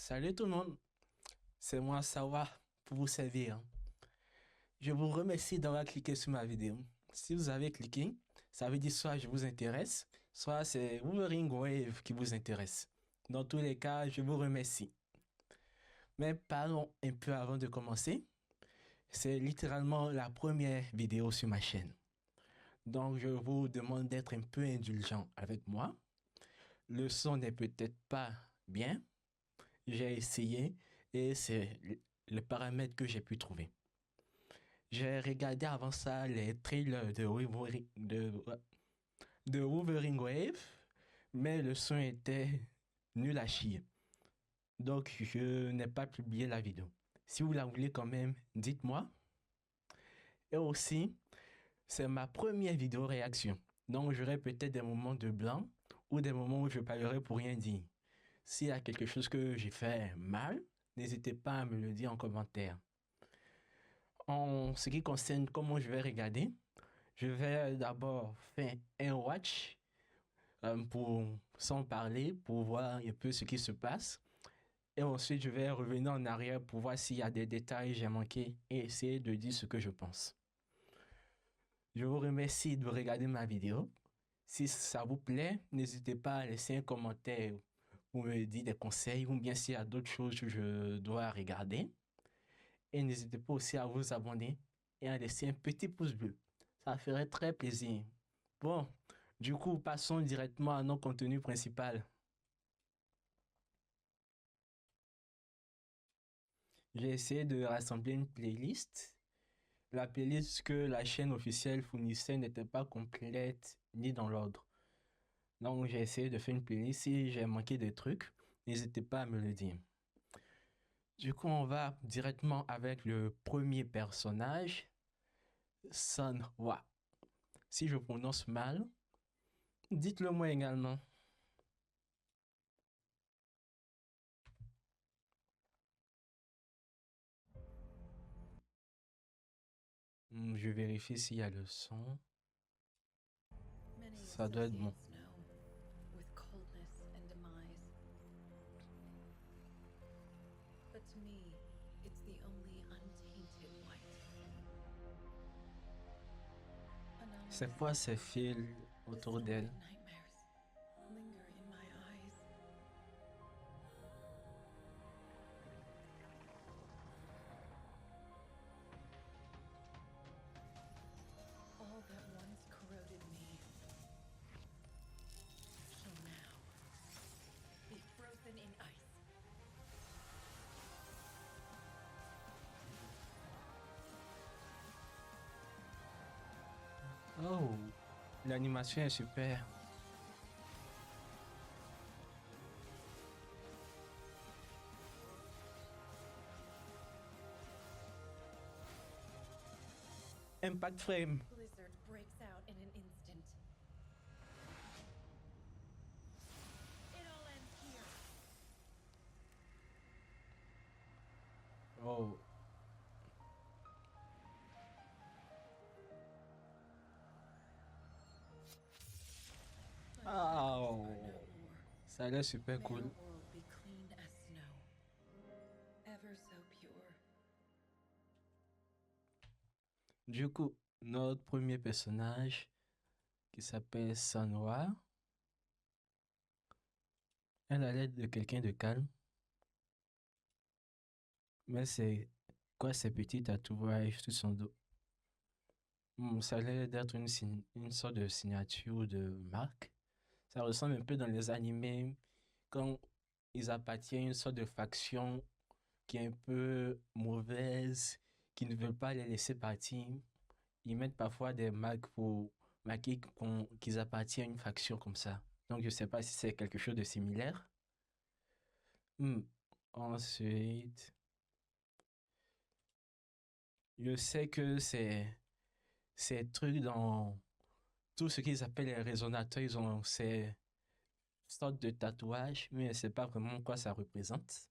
Salut tout le monde, c'est moi Sawa pour vous servir. Je vous remercie d'avoir cliqué sur ma vidéo. Si vous avez cliqué, ça veut dire soit je vous intéresse, soit c'est Wuthering Wave qui vous intéresse. Dans tous les cas, je vous remercie. Mais parlons un peu avant de commencer. C'est littéralement la première vidéo sur ma chaîne. Donc je vous demande d'être un peu indulgent avec moi. Le son n'est peut-être pas bien. J'ai essayé et c'est le paramètre que j'ai pu trouver. J'ai regardé avant ça les trailers de Wuthering Wave, mais le son était nul à chier. Donc, je n'ai pas publié la vidéo. Si vous la voulez quand même, dites-moi. Et aussi, c'est ma première vidéo réaction. Donc, j'aurai peut-être des moments de blanc ou des moments où je parlerai pour rien dire. S'il y a quelque chose que j'ai fait mal, n'hésitez pas à me le dire en commentaire. En ce qui concerne comment je vais regarder, je vais d'abord faire un watch pour sans parler, pour voir un peu ce qui se passe. Et ensuite, je vais revenir en arrière pour voir s'il y a des détails que j'ai manqués et essayer de dire ce que je pense. Je vous remercie de regarder ma vidéo. Si ça vous plaît, n'hésitez pas à laisser un commentaire pour me dire des conseils ou bien s'il y a d'autres choses que je dois regarder. Et n'hésitez pas aussi à vous abonner et à laisser un petit pouce bleu. Ça ferait très plaisir. Bon, du coup, passons directement à notre contenu principal. J'ai essayé de rassembler une playlist. La playlist que la chaîne officielle fournissait n'était pas complète ni dans l'ordre. Donc, j'ai essayé de faire une playlist. Si j'ai manqué des trucs, n'hésitez pas à me le dire. Du coup, on va directement avec le premier personnage, Sanhwa. Si je prononce mal, dites-le moi également. Je vérifie s'il y a le son. Ça doit être bon. C'est quoi ces fils autour d'elle? Oh, l'animation est super. Impact Frame. Blizzard breaks out in an instant. It all ends here. Oh. Oh. Ça a l'air super May cool. our world be clean as snow, ever so pure. Du coup, notre premier personnage qui s'appelle Sanwa, elle a l'air de quelqu'un de calme, mais c'est quoi ces petits tatouages sur son dos? Ça a l'air d'être une sorte de signature de marque. Ça ressemble un peu dans les animés quand ils appartiennent à une sorte de faction qui est un peu mauvaise, qui ne veut pas les laisser partir. Ils mettent parfois des marques pour marquer qu'ils appartiennent à une faction comme ça. Donc je ne sais pas si c'est quelque chose de similaire. Hmm. Ensuite, je sais que ces trucs dans tout ce qu'ils appellent les résonateurs, ils ont ces sortes de tatouages, mais je ne sais pas vraiment quoi ça représente.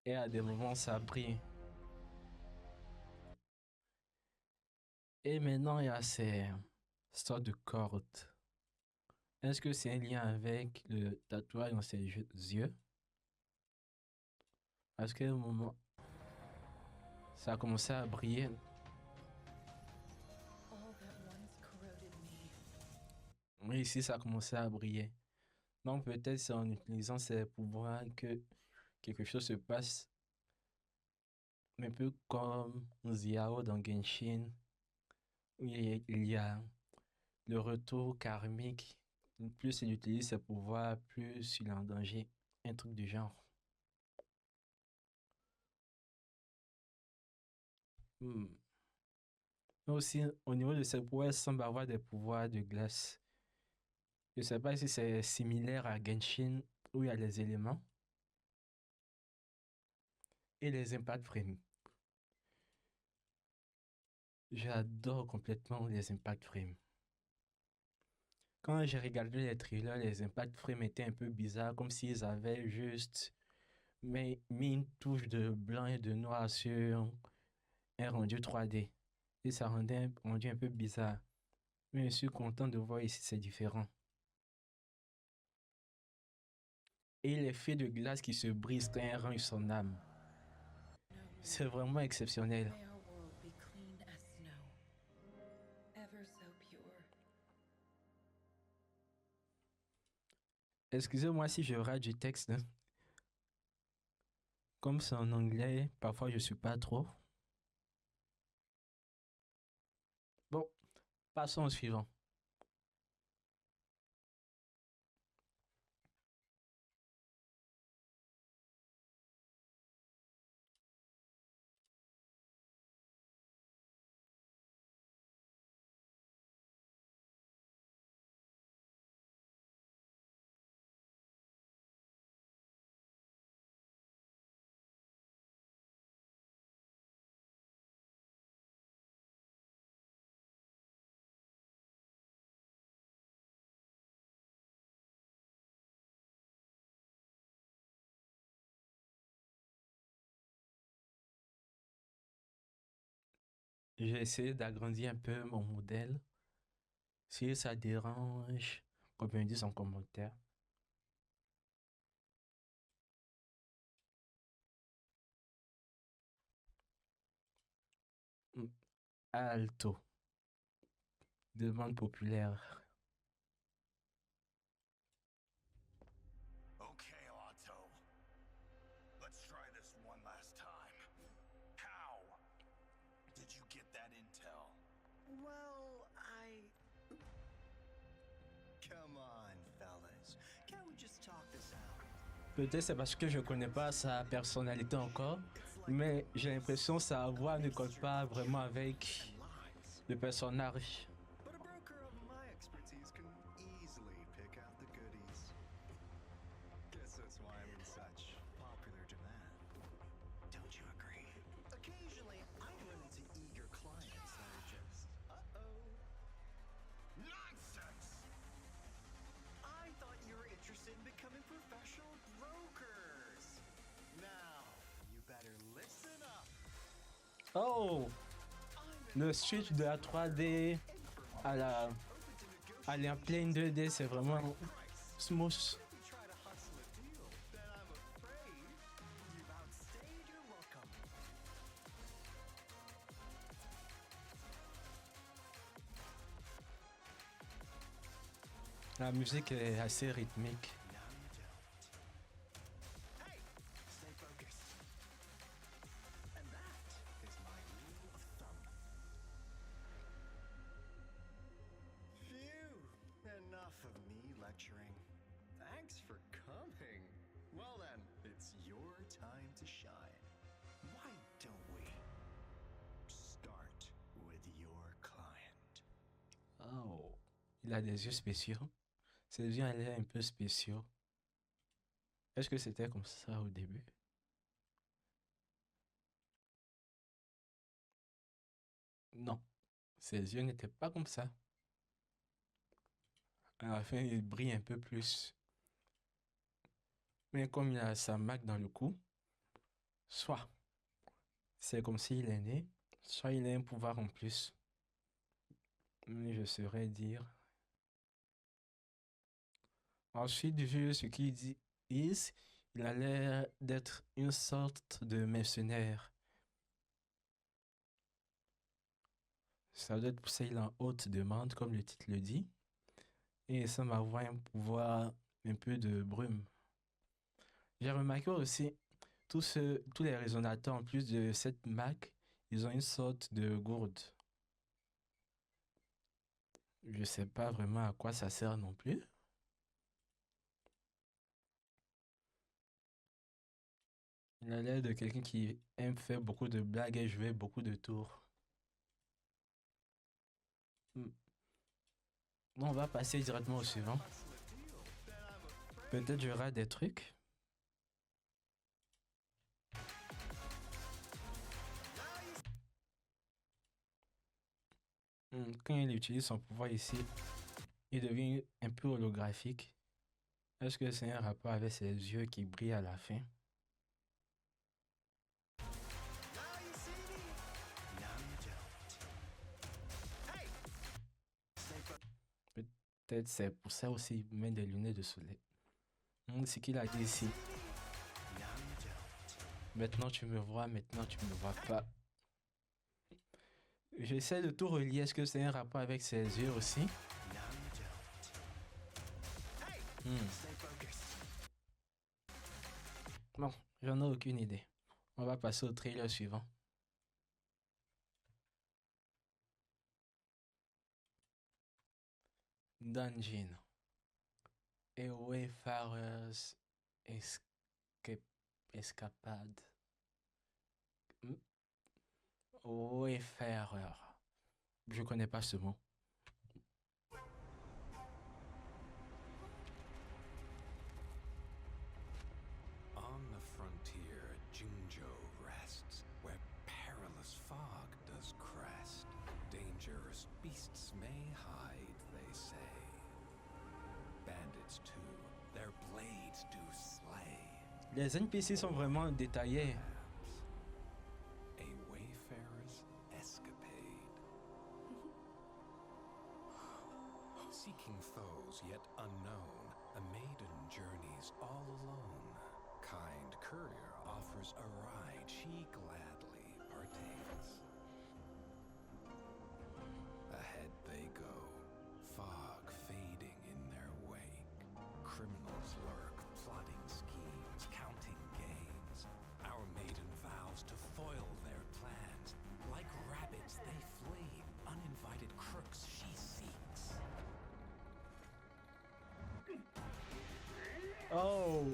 Et à des moments, ça brille. Et maintenant, il y a ces sortes de cordes. Est-ce que c'est un lien avec le tatouage dans ses yeux? Parce qu'à un moment, ça a commencé à briller. All that once corroded me. Oui, ici, ça a commencé à briller. Donc peut-être c'est en utilisant ces pouvoirs que quelque chose se passe, un peu comme Xiao dans Genshin, où il y a le retour karmique. Plus il utilise ses pouvoirs, plus il est en danger. Un truc du genre. Hmm. Aussi, au niveau de ses pouvoirs, il semble avoir des pouvoirs de glace. Je ne sais pas si c'est similaire à Genshin, où il y a les éléments et les impact frames. J'adore complètement les impact frames. Quand j'ai regardé les trailers, les impact frames étaient un peu bizarres, comme s'ils avaient juste mis une touche de blanc et de noir sur un rendu 3D. Et ça rendait un rendu un peu bizarre. Mais je suis content de voir ici, c'est différent. Et l'effet de glace qui se brise quand un range son âme. No C'est war. vraiment exceptionnel. May our world be clean as snow. Ever so pure. Excusez-moi si je rate du texte, hein. Comme c'est en anglais, parfois je suis pas trop. Bon, passons au suivant. J'ai essayé d'agrandir un peu mon modèle. Si ça dérange, qu'on peut me dire en commentaire. Hmm. Alto, demande populaire. Okay, Otto. Let's try this one last time. How did you get that intel? Well, Come on, fellas. Can't we just talk this out? Peut-être c'est parce que je connais pas sa personnalité encore, mais j'ai l'impression que sa voix ne colle pas vraiment avec Lies. le personnage. But a broker of my expertise can easily pick out the goodies. Guess that's why I'm in such popular demand. Don't you agree? Occasionally, I run into eager clients that are just, uh-oh. Nonsense! I thought you were interested in becoming professional brokers. Now, you better listen up. Oh, I'm le switch de la 3D à la aller en pleine 2D, c'est vraiment smooth. If you try to hustle a deal, then I'm afraid you've outstayed your welcome. La musique est assez rythmique. Now you don't. Hey, stay focused. And that is my rule of thumb. Phew, enough of me lecturing. Thanks for coming. Well then, it's your time to shine. Why don't we start with your client? Oh, il a des yeux spéciaux. Ses yeux ont l'air un peu spéciaux. Est-ce que c'était comme ça au début? Non, ses yeux n'étaient pas comme ça. À la fin, il brille un peu plus. Mais comme il a sa marque dans le cou, soit c'est comme s'il est né, soit il a un pouvoir en plus. Mais je saurais dire. Ensuite, vu ce qu'il dit, Il a l'air d'être une sorte de mercenaire. Ça doit être pour ça qu'il est en haute demande, comme le titre le dit. Et ça m'envoie un pouvoir un peu de brume. J'ai remarqué aussi, tous les résonateurs, en plus de cette marque, ils ont une sorte de gourde. Je sais pas vraiment à quoi ça sert non plus. Il a l'air de quelqu'un qui aime faire beaucoup de blagues et jouer beaucoup de tours. Hmm. Bon, on va passer directement au suivant. Peut-être j'aurai des trucs. Quand il utilise son pouvoir ici, il devient un peu holographique. Est-ce que c'est un rapport avec ses yeux qui brillent à la fin? Peut-être c'est pour ça aussi qu'il met des lunettes de soleil. C'est qu'il a dit ici. Maintenant tu me vois, maintenant tu me vois pas. J'essaie de tout relier. Est-ce que c'est un rapport avec ses yeux aussi? Bon, j'en ai aucune idée. On va passer au trailer suivant. Dungeon. A Wayfarer's Escapade. Wayfarer. Je connais pas ce mot. On the frontier, Jinzhou rests, where perilous fog does crest. Dangerous beasts may hide, they say. Bandits too, their blades do slay. Les NPC sont vraiment détaillés. A wayfarer's escapade. Seeking foes yet unknown, a maiden journeys all alone. Kind courier offers a ride she gladly partakes. Ahead they go, fog fading in their wake. Criminals lurk, plotting schemes, counting gains. Our maiden vows to foil their plans. Like rabbits they flee, uninvited crooks she seeks. Oh!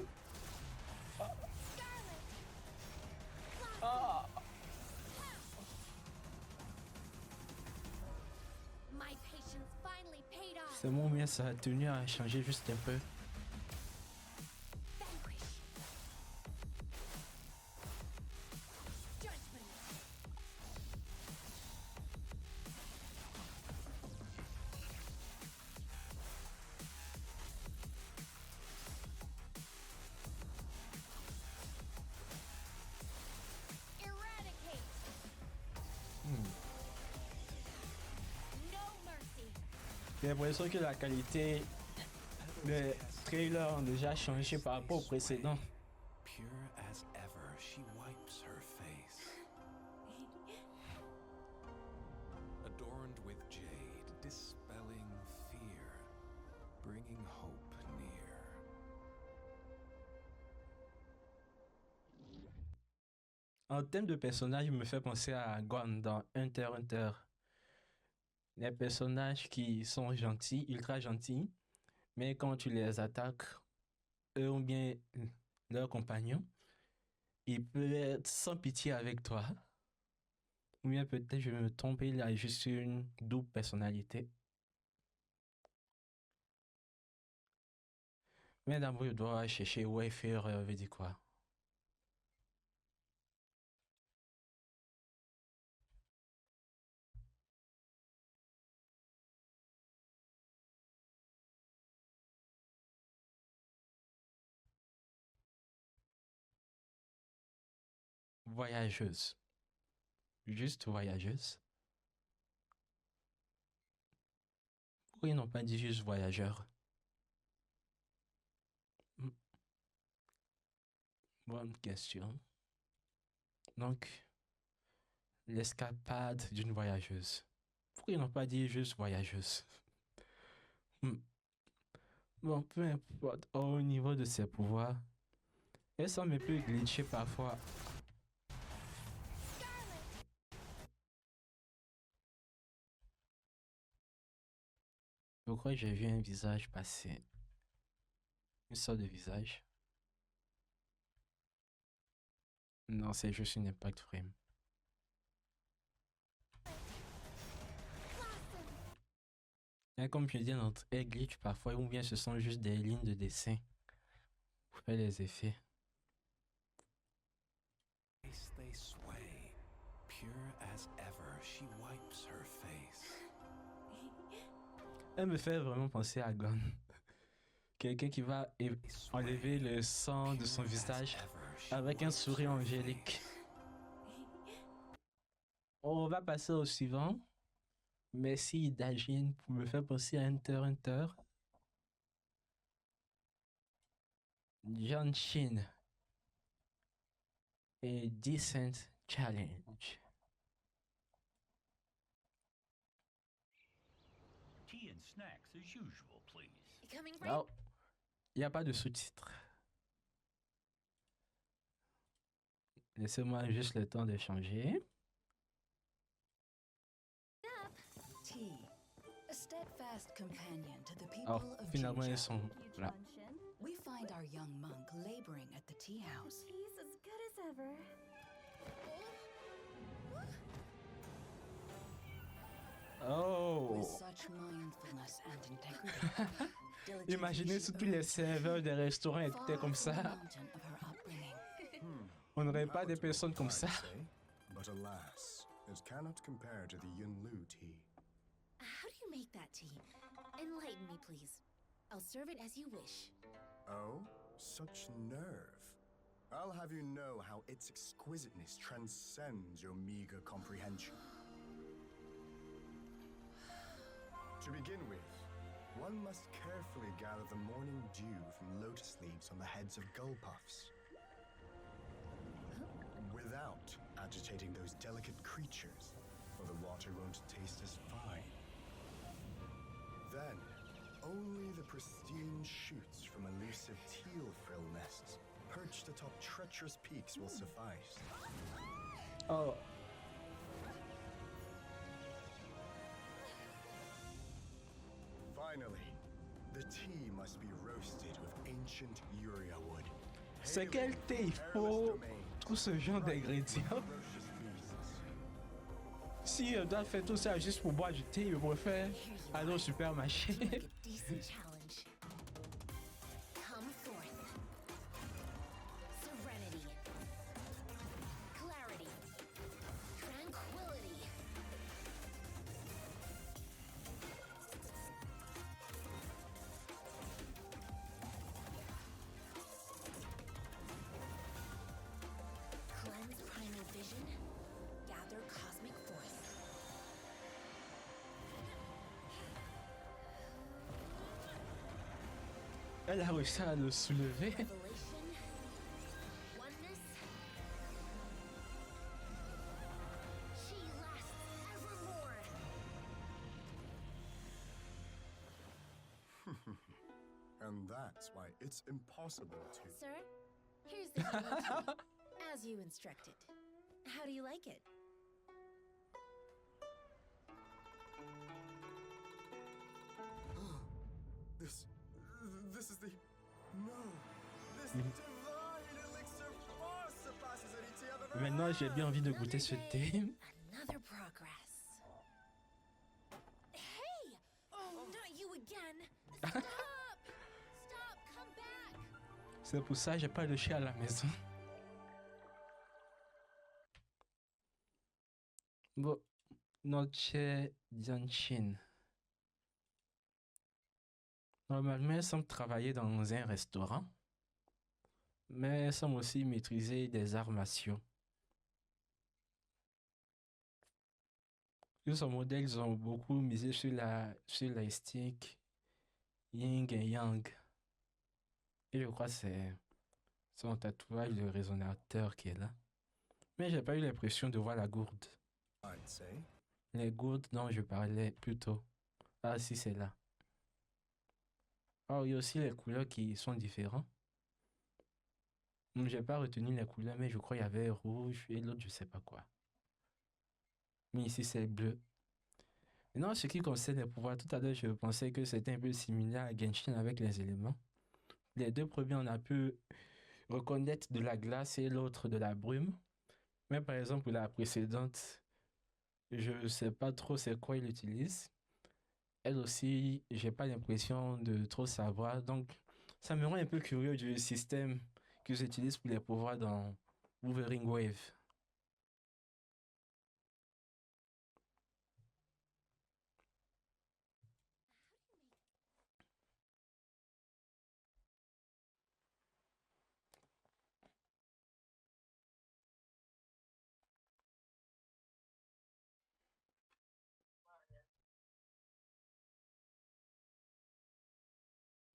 My patience finally paid off. C'est mon bien, ça a tenu à changer juste un peu. Vanquish. Judgment. Eradicate. No mercy. J'ai l'impression que la qualité des trailers ont déjà changé par rapport au précédent. Pure as ever, she wipes her face. Adorned with jade, dispelling fear, bringing hope near. En termes de personnage, il me fait penser à Gon dans Hunter x Hunter. Les personnages qui sont gentils, ultra gentils, mais quand tu les attaques, eux ou bien leurs compagnons, ils peuvent être sans pitié avec toi. Ou bien peut-être je vais me tromper, il a juste une double personnalité. Mais d'abord, je dois chercher Wayfarer veut dire quoi. Voyageuse. Juste voyageuse. Pourquoi ils n'ont pas dit juste voyageur? Bonne question. Donc, l'escapade d'une voyageuse. Pourquoi ils n'ont pas dit juste voyageuse? Hmm. Bon, peu importe. Au niveau de ses pouvoirs, elle semble un peu glitcher parfois. Je crois que j'ai vu un visage passer. Une sorte de visage. Non, c'est juste une impact frame. Et comme je dis, elle glitch parfois, ou bien ce sont juste des lignes de dessin pour faire les effets. They sway. Pure as ever, she wipes her face. Elle me fait vraiment penser à Gon. Quelqu'un qui va enlever le sang de son visage avec un sourire angélique. On va passer au suivant. Merci Dajin pour me faire penser à Hunter. John Chin et Decent Challenge. Tea and snacks as usual, please. Coming right. Non, il n'y a pas de sous-titres. Laissez-moi juste le temps de changer. Tea, a steadfast companion to the people Oh, of finalement, ils Jinja. sont là. We find our young monk laboring at the tea house. He's as good as ever. Oh! With such mindfulness and integrity. diligent Imaginez si she tous les earned serveurs des restaurants far étaient comme from the ça. mountain of her upbringing. On n'aurait pas des personnes comme ça. But alas, it cannot compare to the Yunlu tea. How do you make that tea? Enlighten me, please. I'll serve it as you wish. Oh, such nerve. I'll have you know how its exquisiteness transcends your meager comprehension. To begin with, one must carefully gather the morning dew from lotus leaves on the heads of gull puffs. Without agitating those delicate creatures, or the water won't taste as fine. Then, only the pristine shoots from elusive teal frill nests perched atop treacherous peaks will suffice. Oh, Finally, the tea must be roasted with ancient Uria wood. c'est quel thé il faut tout ce genre d'ingrédients? Ferocious beasts. Si on doit faire tout ça juste pour boire du thé, je préfère aller au supermarché. Like a decent challenge. Come forth. Serenity. Clarity. Tranquility. Cleanse primal vision. Gather cosmic force. Elle a réussi à le soulever. Revelation. Oneness. She lasts evermore. And that's why it's impossible to. Sir, here's the healing tea, as you instructed. How do you like it? This is the. No! This divine elixir far surpasses any tea I've ever Maintenant, j'ai bien envie de goûter ce thé. Another progress. Hey! Oh, not you again! Stop! Stop! Come back! C'est pour ça que j'ai pas de chien à la maison. Bon, notre cher Jianshin. Normalement, elle semble travailler dans un restaurant, mais elle semble aussi maîtriser des arts martiaux. Sur son modèle, ils ont beaucoup misé sur l'instinct yin et yang. Et je crois que Son tatouage de résonateur qui est là. Mais j'ai pas eu l'impression de voir la gourde. I'd say. Les gourdes dont je parlais plus tôt. Ah si, c'est là. Oh, il y a aussi les couleurs qui sont différentes. J'ai pas retenu les couleurs, mais je crois qu'il y avait rouge et l'autre, je sais pas quoi. Mais ici, c'est bleu. Maintenant, ce qui concerne les pouvoirs, tout à l'heure, je pensais que c'était un peu similaire à Genshin avec les éléments. Les deux premiers, on a pu reconnaître de la glace et l'autre de la brume. Mais par exemple, la précédente, je sais pas trop c'est quoi il utilise. Elle aussi, j'ai pas l'impression de trop savoir. Donc, ça me rend un peu curieux du système qu'ils utilisent pour les pouvoirs dans Wuthering Wave.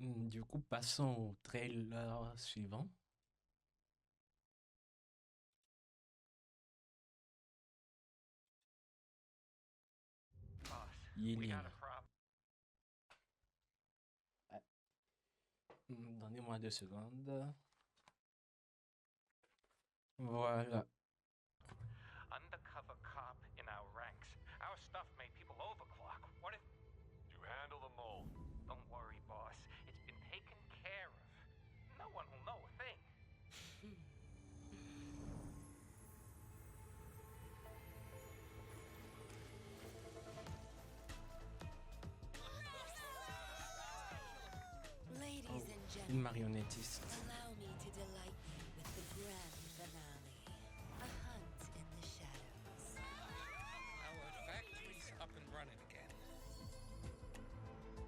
Du coup, passons au trailer suivant. Yilin. Donnez-moi 2 secondes. Voilà. Undercover cop in our ranks. Our stuff made people overclock. What if... You handle them all. Don't worry, boss. It's been taken care of. No one will know a thing. Ladies and Une gentlemen, marionnettiste. allow me to delight you with the grand finale. A hunt in the shadows. Our factory's up and running again.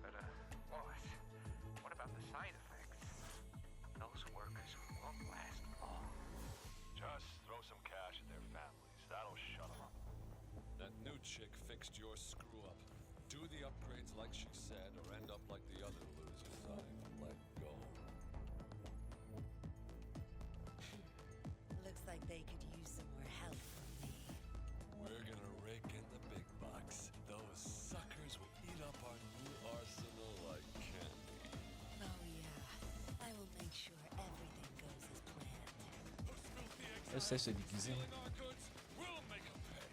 But, boss, what about the side effects? Those workers won't last long. Just throw some cash at their families. That'll shut them up. That new chick fixed your screw up. Do the upgrades like she said, or end up like the other losers I let go. Looks like they could use some more help from me. We're gonna rake in the big bucks. Those suckers will eat up our new arsenal like candy. Oh yeah, I will make sure everything goes as planned. Elle sait se déguiser. Stealing our goods, we'll make 'em pay.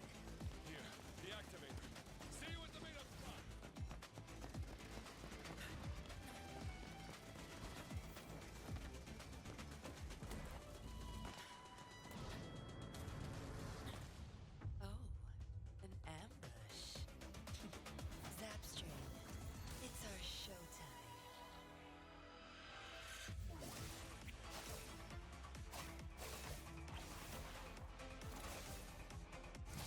Here, the activator. See you at the meetup spot. Oh, an ambush. Zapstrain, it's our showtime.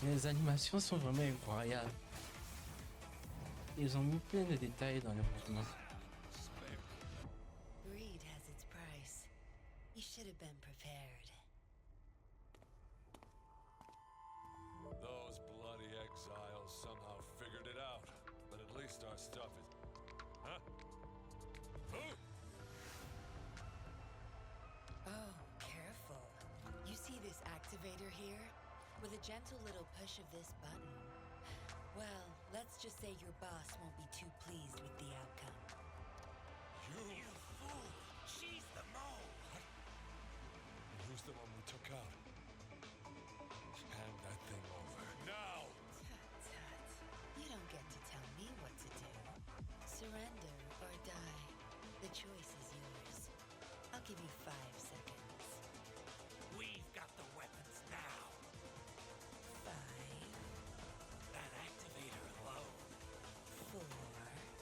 Les animations sont vraiment incroyables. Ils ont mis plein de détails dans le mouvement. Greed has its price. You should have been prepared. Those bloody exiles somehow figured it out. But at least our stuff is... Huh? Who? Oh, careful. You see this activator here? With a gentle little push of this button. Well, let's just say your boss won't be too pleased with the outcome. You Fool! She's the mole! Who's the one we took out? Hand that thing over. Now! Tut tut. You don't get to tell me what to do. Surrender or die. The choice is yours. I'll give you 5 seconds. We've got the weapons now. 5, That activator alone 4.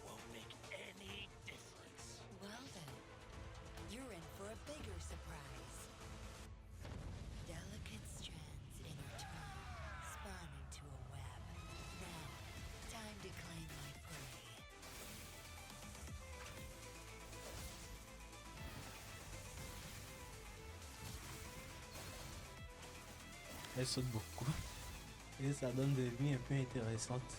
won't make any difference. Well then, you're in for a bigger surprise. Delicate strands intertwine, spawning to a web. Now, time to claim my prey. Elle saute beaucoup. Et ça donne des vies un peu intéressantes.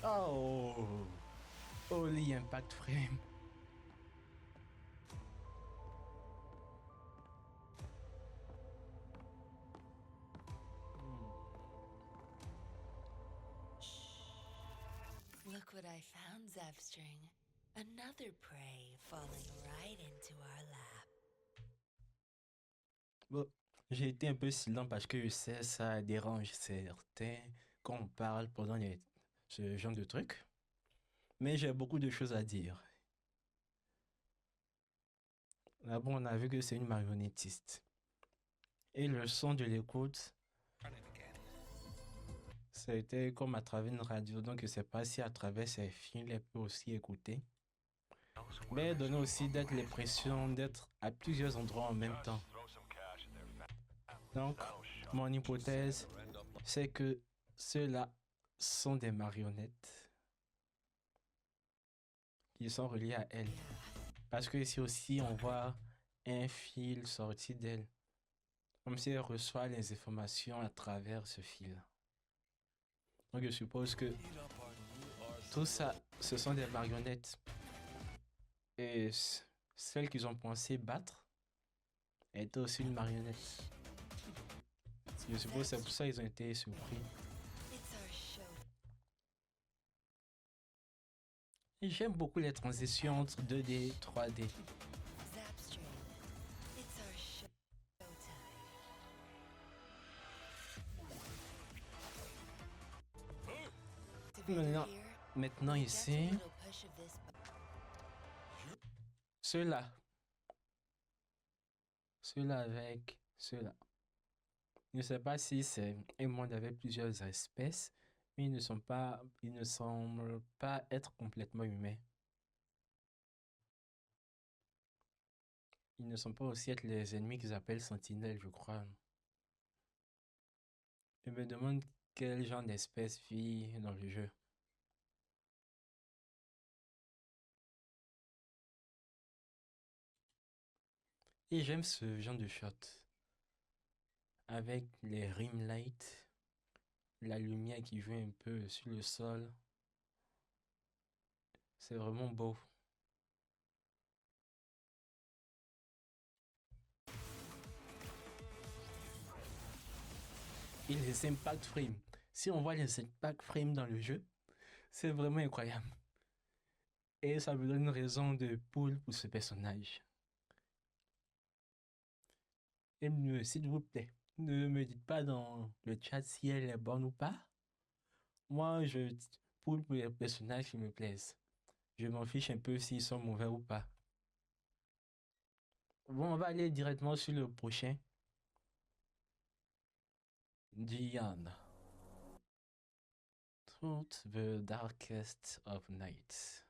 Oh, Holy Impact Frame. Look what I found, Zapstring. Another prey falling right into our lap. Bon, j'ai été un peu silent parce que je sais ça dérange certains quand on parle pendant ce genre de trucs. Mais j'ai beaucoup de choses à dire. Là-bas, on a vu que c'est une marionnettiste. Et le son de l'écoute, ça a été comme à travers une radio. Donc, je ne sais pas si à travers ces films, elle peut aussi écouter. Mais elle donne aussi d'être l'impression d'être à plusieurs endroits en même temps. Donc, mon hypothèse, c'est que ceux-là sont des marionnettes qui sont reliées à elle. Parce que ici aussi, on voit un fil sorti d'elle. Comme si elle reçoit les informations à travers ce fil. Donc je suppose que tout ça, ce sont des marionnettes. Et celle qu'ils ont pensé battre était aussi une marionnette. Je suppose que c'est pour ça qu'ils ont été surpris. Et j'aime beaucoup les transitions entre 2D et 3D. Maintenant ici, ceux-là avec ceux-là. Je ne sais pas si c'est un monde avec plusieurs espèces, mais ils ne semblent pas être complètement humains. Ils ne sont pas aussi être les ennemis qu'ils appellent sentinelles, je crois. Je me demande quel genre d'espèce vit dans le jeu. Et j'aime ce genre de shot. Avec les rim lights, la lumière qui joue un peu sur le sol. C'est vraiment beau. Et les impact frames. Si on voit les impact frames dans le jeu, c'est vraiment incroyable. Et ça me donne une raison de pull pour ce personnage. Et s'il vous plaît, ne me dites pas dans le chat si elle est bonne ou pas. Moi, je pull pour les personnages qui me plaisent. Je m'en fiche un peu s'ils sont mauvais ou pas. Bon, on va aller directement sur le prochain. Diane. Through the darkest of nights.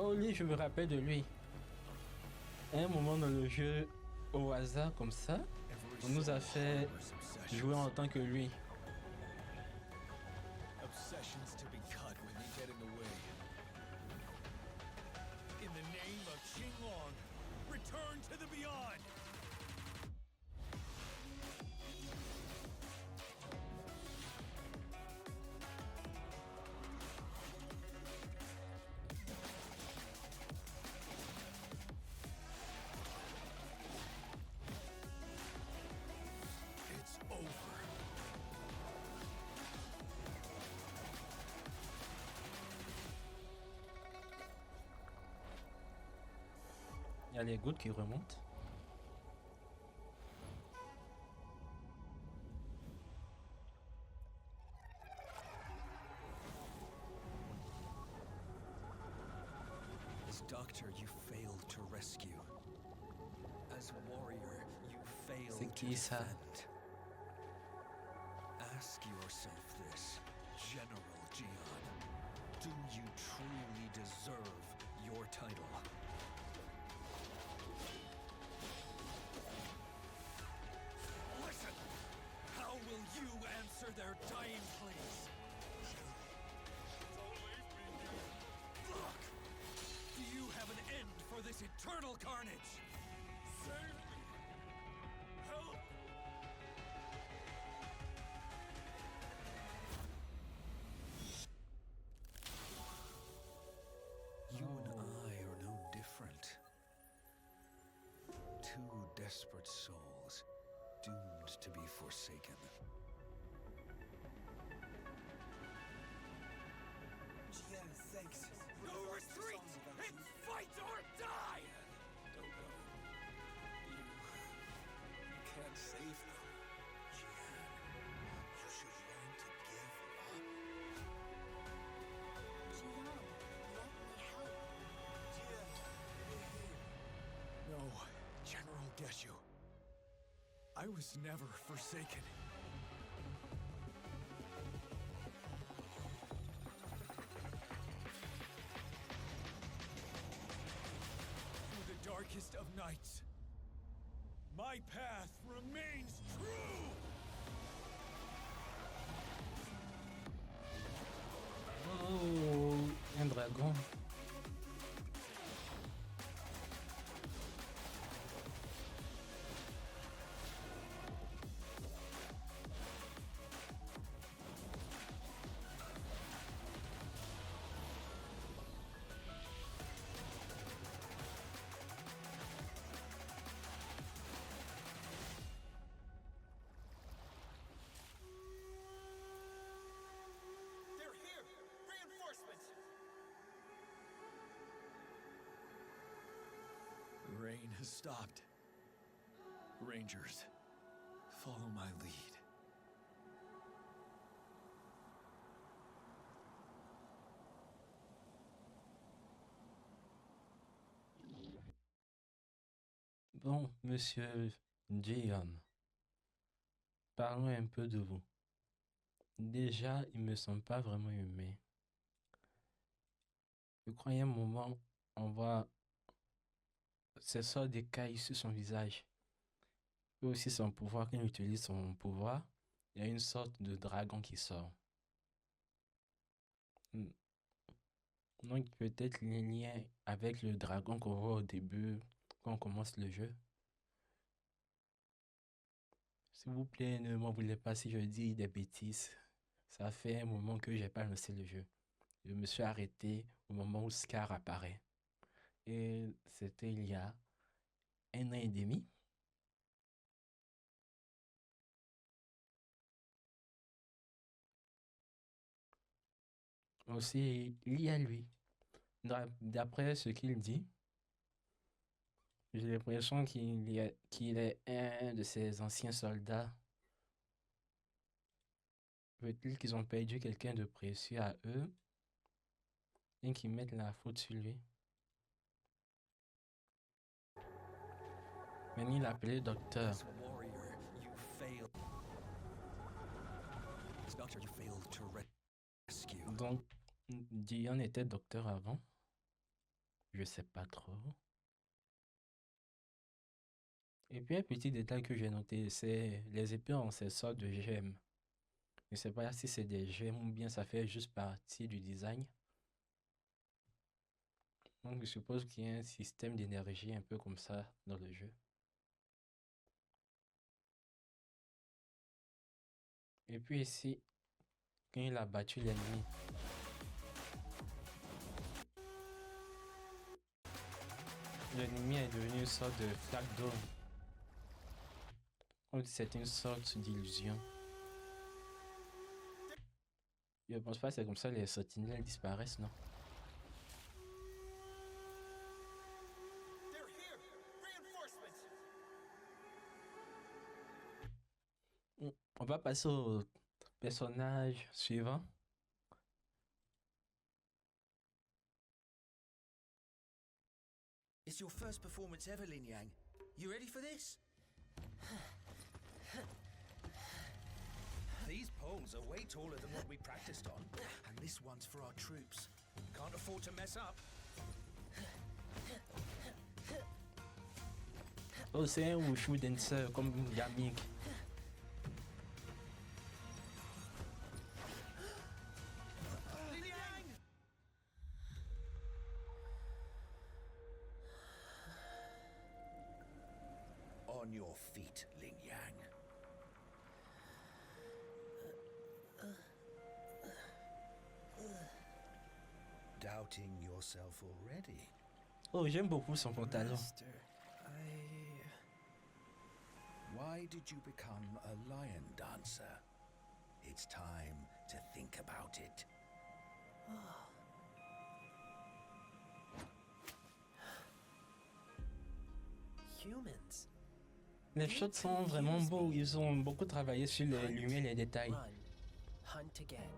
Oh lui, je me rappelle de lui. À un moment dans le jeu, au hasard comme ça, on nous a fait jouer en tant que lui. Obsessions to be cut when they get in the way. In the name of Qinglong, return to the beyond! It's over. Il y a les gouttes qui remontent. As doctor, you failed to rescue. As warrior, you failed C'est to qui ça? defend. Ask yourself this, General Jian. Do you truly deserve your title? Listen! How will you answer their carnage! Save me! Help! You and I are no different. Two desperate souls, doomed to be forsaken. Jian, thanks. No retreat! It's fight or die! Don't go. You can't save them. Jian, you should learn to give up. Jian, let me help. Jian, we're here. No, General Geshu. I was never forsaken. Through the darkest of nights, my path remains true! Oh, un dragon. They're here! Reinforcements! The rain has stopped. Rangers, follow my lead. Bon, monsieur Jian, parlons un peu de vous. Déjà, il me semble pas vraiment humain. Je crois qu'il y a un moment, on voit ces sortes d'écailles sur son visage. Et aussi son pouvoir, quand il utilise son pouvoir, il y a une sorte de dragon qui sort. Hmm. Donc peut-être les liens avec le dragon qu'on voit au début, quand on commence le jeu. S'il vous plaît, ne m'en voulez pas si je dis des bêtises. Ça fait un moment que j'ai pas lancé le jeu. Je me suis arrêté au moment où Scar apparaît. Et c'était il y a 1 an et demi. Aussi, il y a lui. D'après ce qu'il dit, j'ai l'impression qu'il est un de ses anciens soldats. Veut-il qu'ils ont perdu quelqu'un de précieux à eux et qu'ils mettent la faute sur lui? Maintenant, il a appelé docteur. As warrior, you failed. As doctor, you failed to rescue. Donc, Dion était docteur avant. Je sais pas trop. Et puis un petit détail que j'ai noté, c'est les épées ont ces sortes de gemmes. Je sais pas si c'est des gemmes ou bien ça fait juste partie du design. Donc je suppose qu'il y a un système d'énergie un peu comme ça dans le jeu. Et puis ici, quand il a battu l'ennemi, l'ennemi est devenu une sorte de flaque d'eau. Comme si c'était une sorte d'illusion. Je pense pas que c'est comme ça les sentinelles disparaissent, non? They're here! Reinforcements! On va passer au personnage suivant. It's your first performance ever, Lin Yang. You ready for this? These poles are way taller than what we practiced on. And this one's for our troops. Can't afford to mess up. Oh, c'est un wushu dancer comme Yamik. Lin Yang! on your feet, Ling Yang. Doubting yourself already? Oh, j'aime beaucoup son pantalon. Master, Why did you become a lion dancer? It's time to think about it. Humans. Les shots sont vraiment beaux. Ils ont beaucoup travaillé sur les lumières et les détails. Run. Hunt again.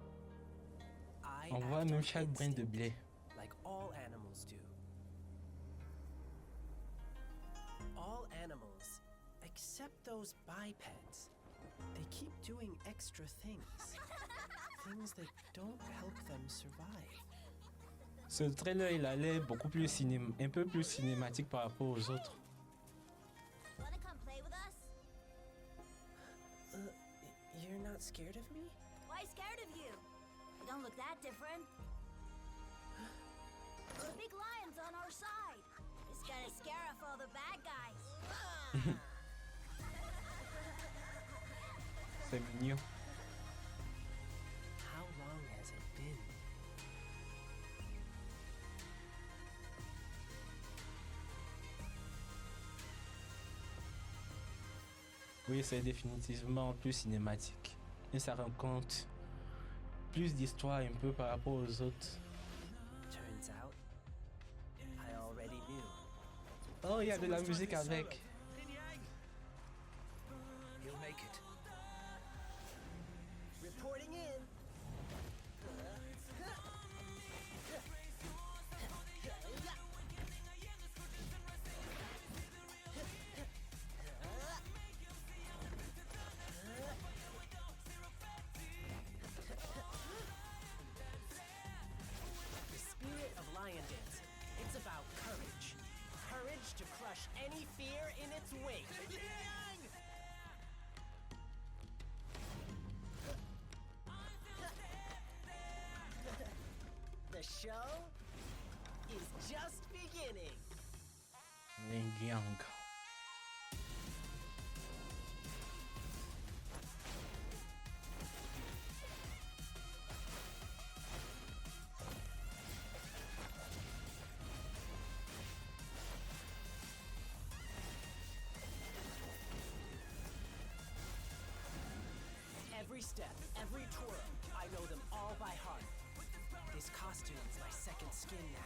I On voit act même on chaque brin de instinct, blé. like all animals do. All animals, except those bipeds, they keep doing extra things. Things that don't help them survive. Ce trailer, il a l'air beaucoup plus un peu plus cinématique par rapport aux autres. Wanna come play with us? You're not scared of me? Why scared of you? You don't look that different. The big lion's on our side. It's gonna scare off all the bad guys. C'est mignon. How long has it been? Oui, c'est définitivement plus cinématique. Et ça raconte plus d'histoire un peu par rapport aux autres. Turns out, I already knew. Oh, il y a de la musique avec. He'll make it. Reporting in. The spirit of lion dancing. It's about courage. Courage to crush any fear in its wake. The show is just beginning. Ling Yang. Every step, every twirl, I know them all by heart. This costume's my second skin now.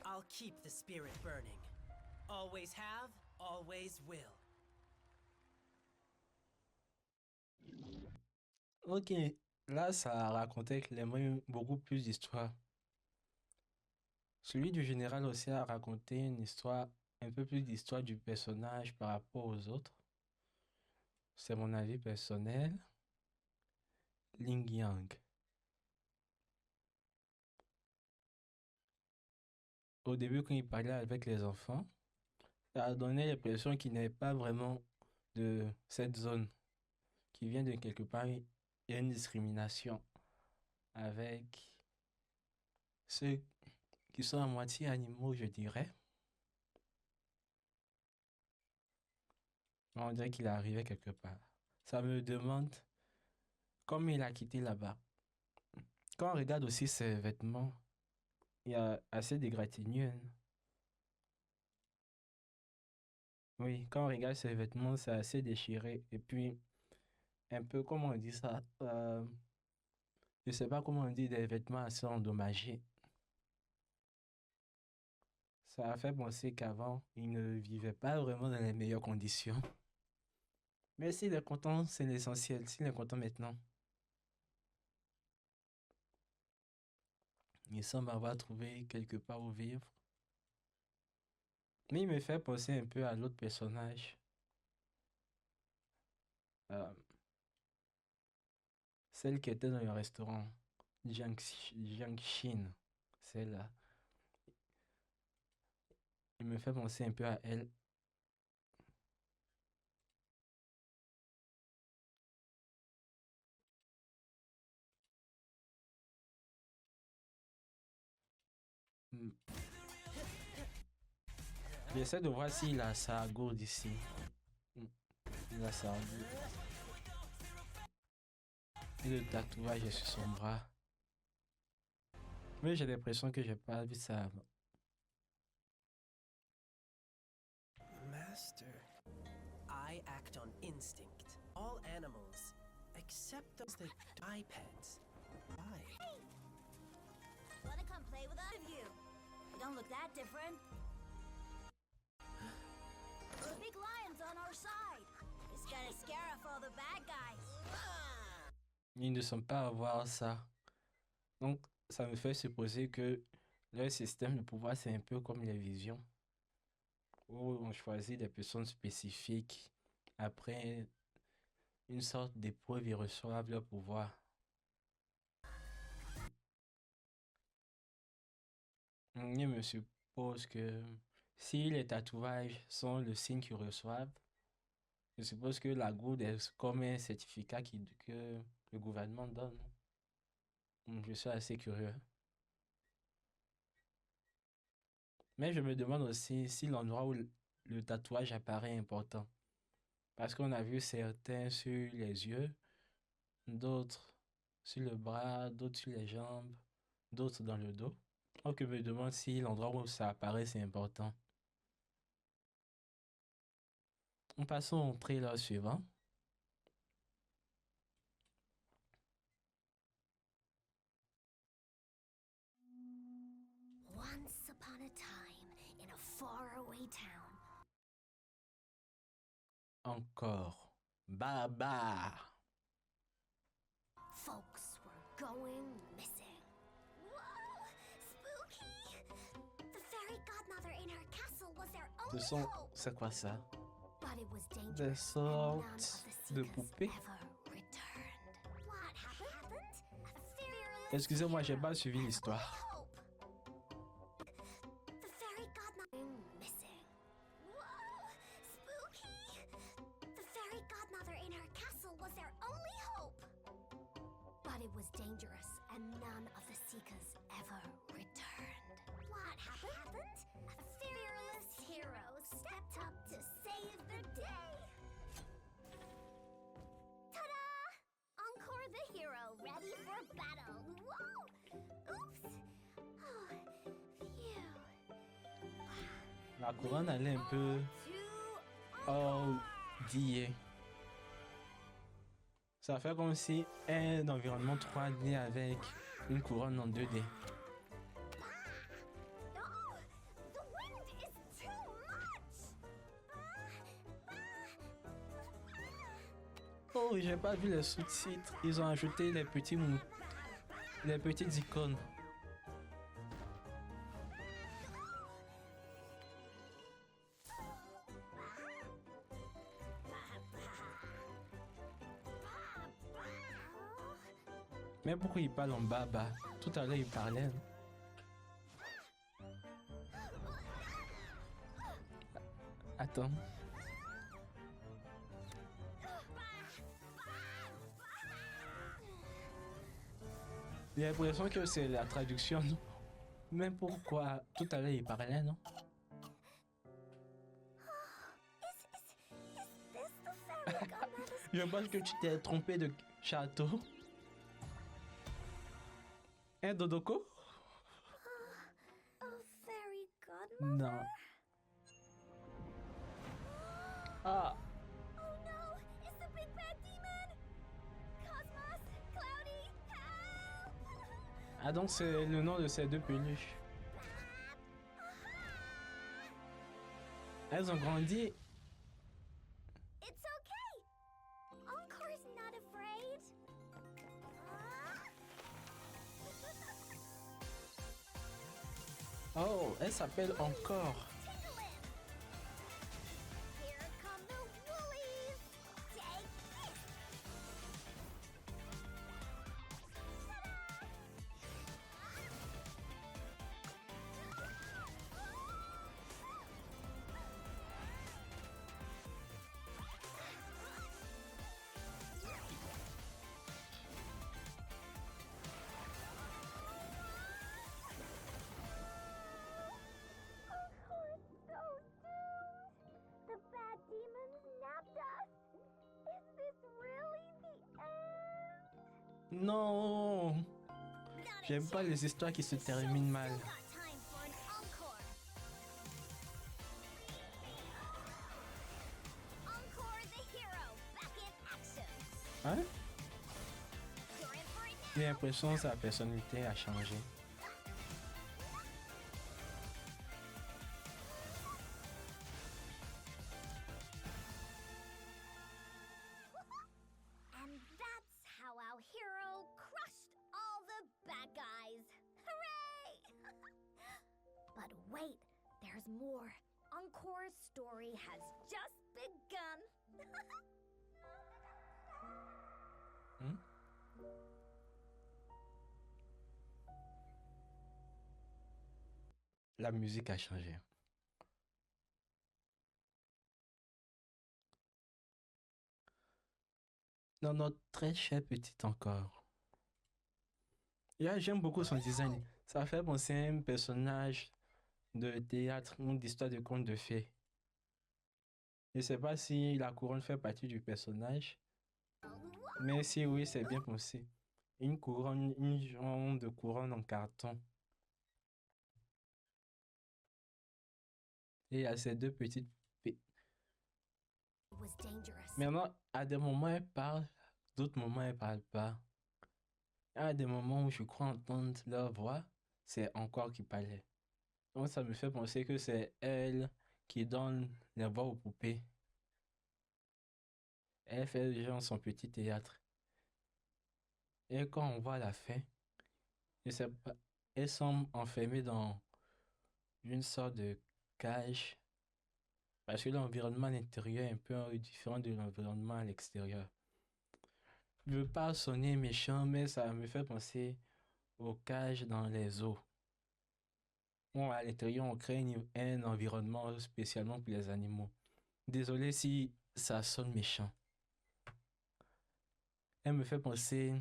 I'll keep the spirit burning. Always have, always will. Ok, là ça racontait clairement beaucoup plus d'histoires. Celui du général aussi a raconté une histoire, un peu plus d'histoire du personnage par rapport aux autres. C'est mon avis personnel. Ling Yang. Au début, quand il parlait avec les enfants, ça a donné l'impression qu'il n'est pas vraiment de cette zone, qu'il vient de quelque part. Il y a une discrimination avec ceux qui sont à moitié animaux, je dirais. On dirait qu'il est arrivé quelque part. Ça me demande comment il a quitté là-bas. Quand on regarde aussi ses vêtements, il y a assez d'égratignures. Oui, quand on regarde ses vêtements, c'est assez déchiré. Et puis, un peu, comment on dit ça? Je sais pas comment on dit, des vêtements assez endommagés. Ça a fait penser qu'avant, il ne vivait pas vraiment dans les meilleures conditions. Mais s'il est content, c'est l'essentiel. S'il est content maintenant, il semble avoir trouvé quelque part où vivre. Mais il me fait penser un peu à l'autre personnage. Celle qui était dans le restaurant. Jiang Xin. Celle-là. Il me fait penser un peu à elle. Hmm. J'essaie de voir s'il a sa gourde ici. Hmm. Il a sa gourde. Et le tatouage est sur son bras. Mais j'ai l'impression que j'ai pas vu ça avant. Master, I act on instinct. All animals, except those that bipeds. Why? Hey! Wanna come play with us? You don't look that different. The big lion's on our side. It's gonna scare off all the bad guys. Ils ne sont pas à voir ça. Donc, ça me fait supposer que leur système de pouvoir, c'est un peu comme les visions, où on choisit des personnes spécifiques. Après une sorte d'épreuve, ils reçoivent leur pouvoir. Je me suppose que si les tatouages sont le signe qu'ils reçoivent, je suppose que la gourde est comme un certificat que le gouvernement donne. Je suis assez curieux. Mais je me demande aussi si l'endroit où le tatouage apparaît est important. Parce qu'on a vu certains sur les yeux, d'autres sur le bras, d'autres sur les jambes, d'autres dans le dos. Donc je me demande si l'endroit où ça apparaît c'est important. Passons au trailer suivant. Once upon a time, in a faraway town. Encore. Baba. Folks were going missing. Whoa! Spooky! The fairy godmother in her castle was their only hope. C'est quoi ça? But it was Des dangerous and none of sortes the de seekers poupées. ever returned. What happened? A fearless Excusez-moi, j'ai pas suivi l'histoire. hope. The fairy godmother missing. Whoa! Spooky! The fairy godmother in her castle was their only hope. But it was dangerous and none of the seekers ever returned. What happened? A fearless hero stepped up to save the day. Ta-da! Encore the hero, ready for battle. Whoa! Oops! Oh, phew. La couronne elle est un peu diée. Ça fait comme si un environnement 3D avec une couronne en 2D. No! The wind is too much! Oh, j'ai pas vu les sous-titres. Ils ont ajouté les petites icônes. Mais pourquoi il parle en baba? Tout à l'heure il parlait. Hein? Attends. J'ai l'impression que c'est la traduction. Non? Mais pourquoi tout à l'heure il parlait, non? Je pense que tu t'es trompé de château. Un Dodoko? A fairy godmother? Non. Ah, Oh no! It's the big bad demon! Cosmos! Cloudy! Help! ah donc c'est le nom de ces deux peluches. Elles ont grandi. It's okay! Encore's not afraid! Oh, elle s'appelle encore. Here come the woolies! Take this! Non! J'aime pas les histoires qui se terminent mal. Time for an encore. Encore the hero, back in action. Hein? You're in for it now. J'ai l'impression que sa personnalité a changé. And that's how our hero crushed all the bad guys. Hooray! But wait, there's more. Encore's story has just begun. Hmm? La musique a changé. Non, notre très cher petit encore. J'aime beaucoup son design. Ça fait penser à un personnage de théâtre ou d'histoire de conte de fées. Je ne sais pas si la couronne fait partie du personnage, mais si oui, c'est bien pensé. Une couronne, une genre de couronne en carton. Et il y a ces deux petites fées. It was dangerous. Maintenant, à des moments, elle parle, d'autres moments, elle parle pas. À des moments où je crois entendre leur voix, c'est encore qui parlait. Donc, ça me fait penser que c'est elle qui donne les voix aux poupées. Elle fait genre son petit théâtre. Et quand on voit la fin, je sais pas, elle semble enfermée dans une sorte de cage. Parce que l'environnement à l'intérieur est un peu différent de l'environnement à l'extérieur. Je veux pas sonner méchant, mais ça me fait penser aux cages dans les eaux. Bon, à l'intérieur, on crée un environnement spécialement pour les animaux. Désolé si ça sonne méchant. Elle me fait penser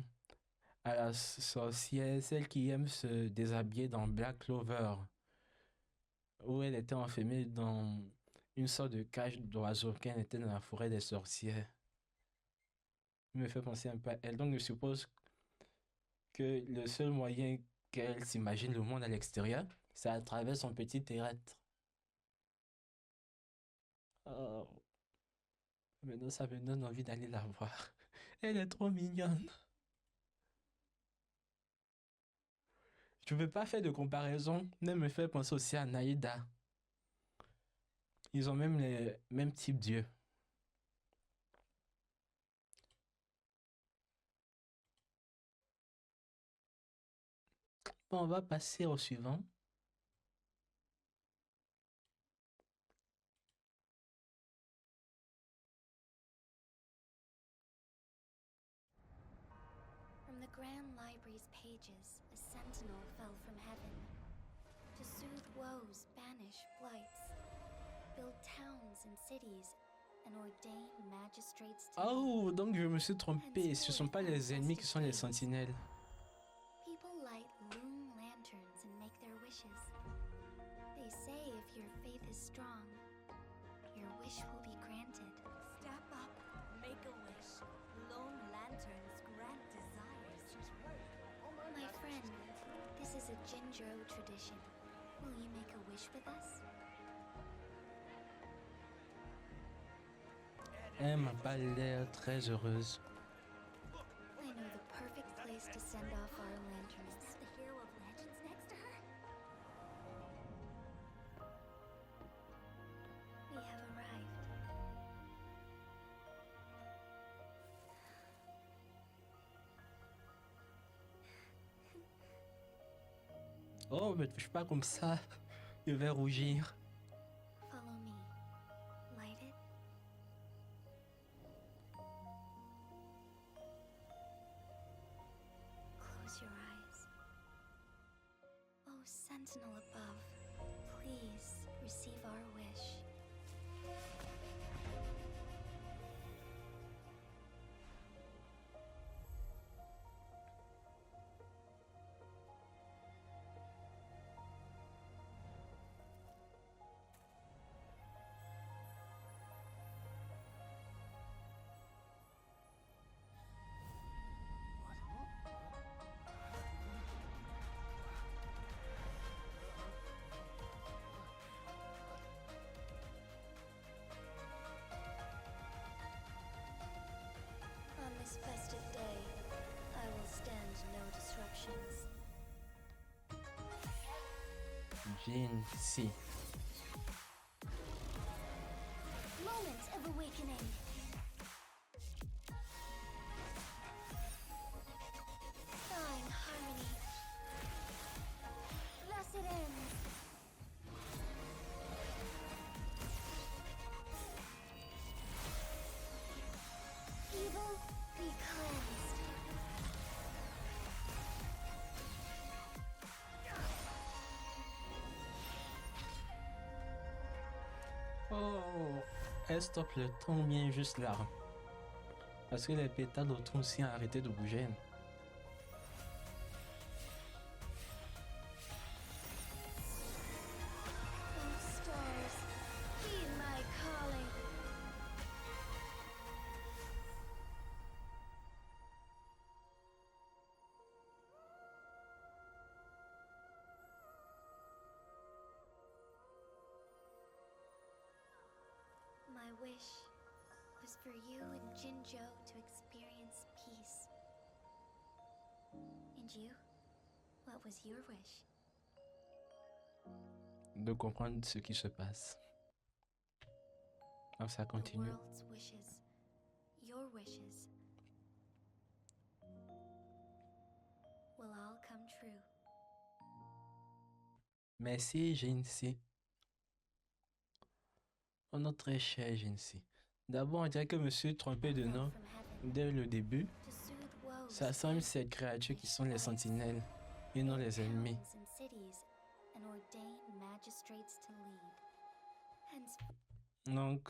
à la sorcière, celle qui aime se déshabiller dans Black Clover, où elle était enfermée dans une sorte de cage d'oiseaux, qu'elle était dans la forêt des sorcières. Elle me fait penser un peu à elle. Donc, je suppose que le seul moyen qu'elle s'imagine le monde à l'extérieur, c'est à travers son petit théâtre. Oh, maintenant, ça me donne envie d'aller la voir. Elle est trop mignonne. Je ne veux pas faire de comparaison, mais me fait penser aussi à Naïda. Ils ont même les mêmes types d'yeux. Bon, on va passer au suivant. From the Grand Library's pages, a sentinel fell from heaven. To soothe woes, banish blights, build towns and cities, and ordain magistrates to Oh, donc je me suis trompé. Ce ne sont pas les ennemis qui sont les sentinelles. People light loom lanterns and make their wishes. They say if your faith is strong, your wish will be granted. Step up, make a wish. Loom lanterns grant desires. My friend, this is a Jinzhou tradition. Will you make a wish with us? Elle m'a pas l'air très heureuse. I know the perfect place to send off our lanterns. Is the hero of legends next to her? We have arrived. Oh, me touche pas comme ça. Je vais rougir. Follow me. Light it. Close your eyes. Oh, sentinel above, please receive our wish. Jinxie. Moment of awakening. Thine harmony. Blessed ends. Evil be cleansed. Oh, elle stoppe le temps bien juste là. Parce que les pétales autour aussi ont arrêté de bouger. Oh stars, heed my calling. My wish was for you and Jinzhou to experience peace. And you? What was your wish? De comprendre ce qui se passe. Alors ça The continue. world's wishes. Your wishes. Will all come true. Merci Jinxie. Oh notre très cher Jinxie. D'abord on dirait que je me suis trompé de nom dès le début. To soothe woes. Ça semble ces créatures qui sont les sentinelles et non les ennemis. Towns and cities, and ordain magistrates to lead. Hence, Donc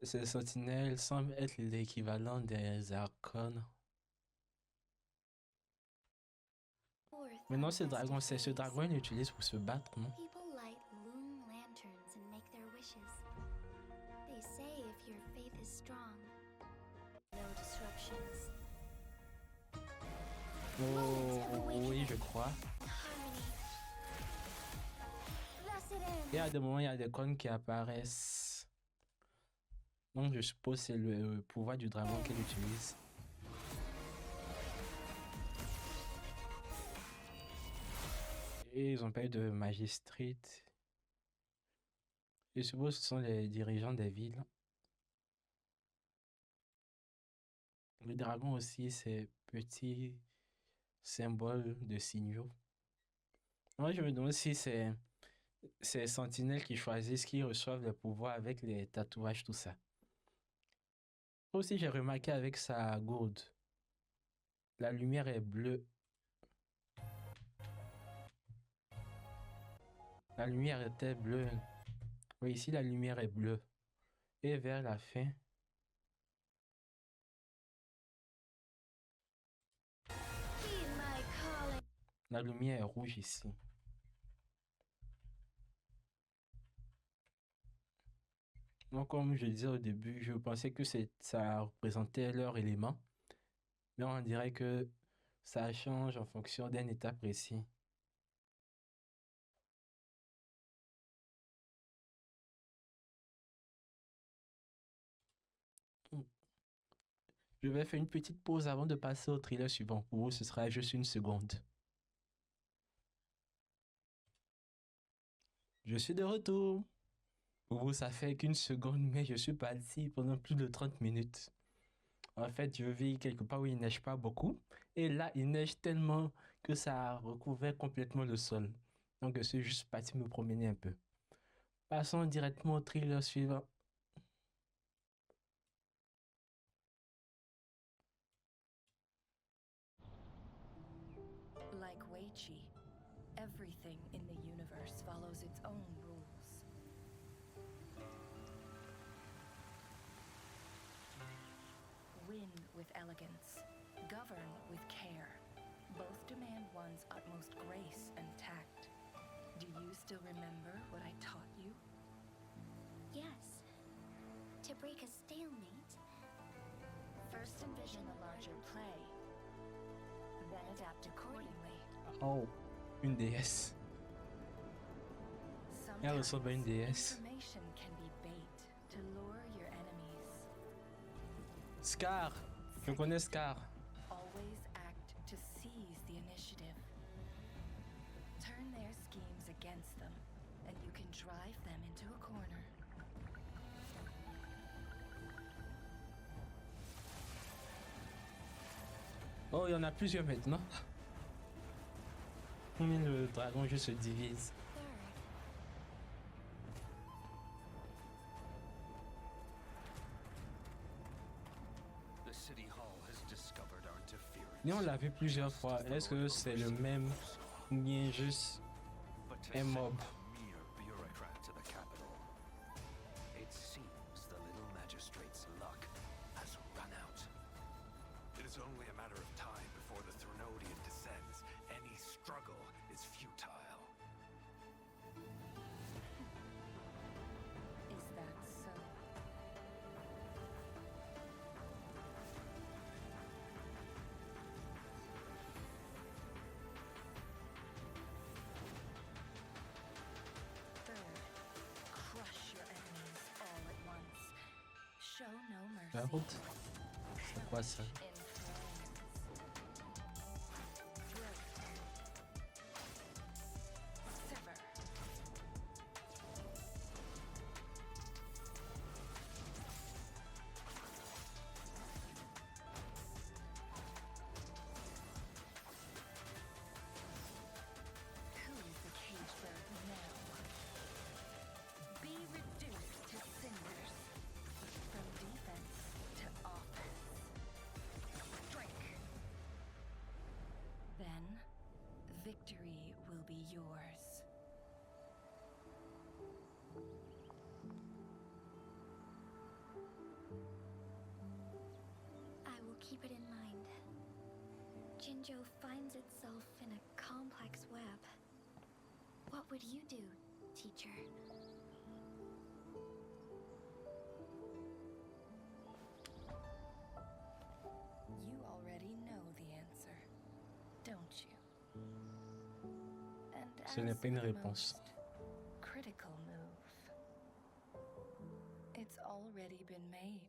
ces sentinelles semblent être l'équivalent des archons. Maintenant ce dragon, c'est ce dragon il utilise pour se battre, non? people light loom lanterns and make their wishes. They say if your faith is strong, no disruptions. Oh oui je crois. Harmony. Blessed Et ends. à des moments, il y a des cônes qui apparaissent. Donc, je suppose que c'est le pouvoir du dragon qu'elle utilise. Et ils ont pas eu de magistrate. Je suppose que ce sont les dirigeants des villes. Le dragon aussi, c'est petit symbole de signaux. Moi, je me demande si c'est ces sentinelles qui choisissent qui reçoivent le pouvoir avec les tatouages, tout ça. Aussi, j'ai remarqué avec sa gourde, la lumière est bleue. La lumière était bleue. Oui, ici, la lumière est bleue. Et vers la fin, Heed my calling. la lumière est rouge ici. Donc, comme je disais au début, je pensais que ça représentait leur élément. Mais on dirait que ça change en fonction d'un état précis. Je vais faire une petite pause avant de passer au thriller suivant. Pour vous, ce sera juste une seconde. Je suis de retour. Pour vous, ça fait qu'une seconde, mais je suis parti pendant plus de 30 minutes. En fait, je vis quelque part où il neige pas beaucoup. Et là, il neige tellement que ça a recouvert complètement le sol. Donc, je suis juste parti me promener un peu. Passons directement au thriller suivant. Like Wei Chi, everything in the universe follows its own rules. Win with elegance, govern with care. Both demand one's utmost grace and tact. Do you still remember what I taught you? Yes. To break a stalemate. First envision a larger play, then adapt accordingly. Oh, une déesse. Elle ressemble à une déesse. Information can be bait to lure your enemies. Scar. Je connais Scar. Always act to seize the initiative. Turn their schemes against them. drive them into a corner. Oh, il y en a plusieurs maintenant. Le dragon juste se divise. The City Hall has discovered our interference. Et on l'a vu plusieurs fois. Est-ce que c'est le même ou bien juste un mob? Mere bureaucrat to the capital. It seems the little magistrate's luck has run out. It is only a matter of time before the Threnodian descends. Any struggle is futile. Is that so? Third, crush your enemies all at once. Show no mercy. La route? C'est quoi ça? Who is the cage bird now? Be reduced to cinders. From defense to offense. Drink. Then, victory will be yours. I will keep it in mind. Jinzhou finds itself in a complex web. What would you do, teacher? You already know the answer, don't you? And Ce n'est as pas une the réponse. most critical move, it's already been made.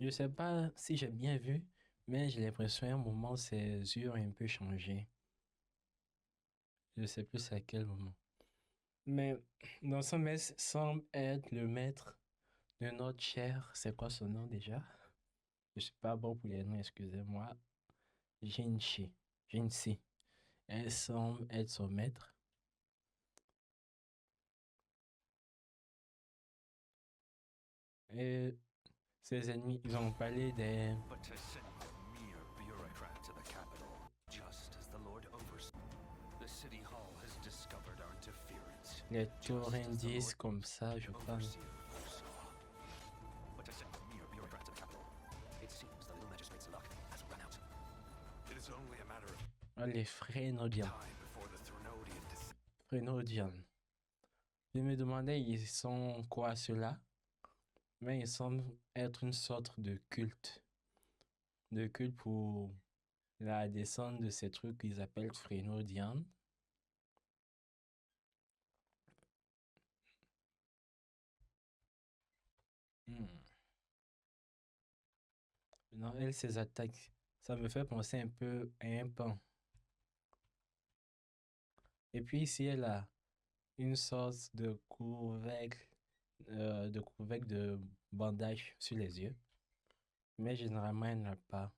Je sais pas si j'ai bien vu, mais j'ai l'impression à un moment ses yeux ont un peu changé. Je sais plus à quel moment. Mais dans son maître semble être le maître de notre chair. C'est quoi son nom déjà? Je suis pas bon pour les noms, excusez-moi. Jinshi. Jinshi. Elle semble être son maître. Et ses ennemis, ils ont parlé des... But to send a mere bureaucrat to the capital, just as the Lord oversaw. The City Hall has discovered our interference. Les Torrendis comme ça, je parle. But to send a mere bureaucrat to the capital, it seems the little magistrate's luck has run out. It is only a matter of Ah, les Frénodiens. time before the Threnodian descends. Frénodiens. Je me demandais, ils sont quoi ceux-là? Mais ils semblent être une sorte de culte. De culte pour la descente de ces trucs qu'ils appellent Frénodiens. Non, elle, ses attaques, ça me fait penser un peu à un pan. Et puis ici, elle a une sorte de couvercle de bandage sur les yeux. Mais généralement, elle n'a pas.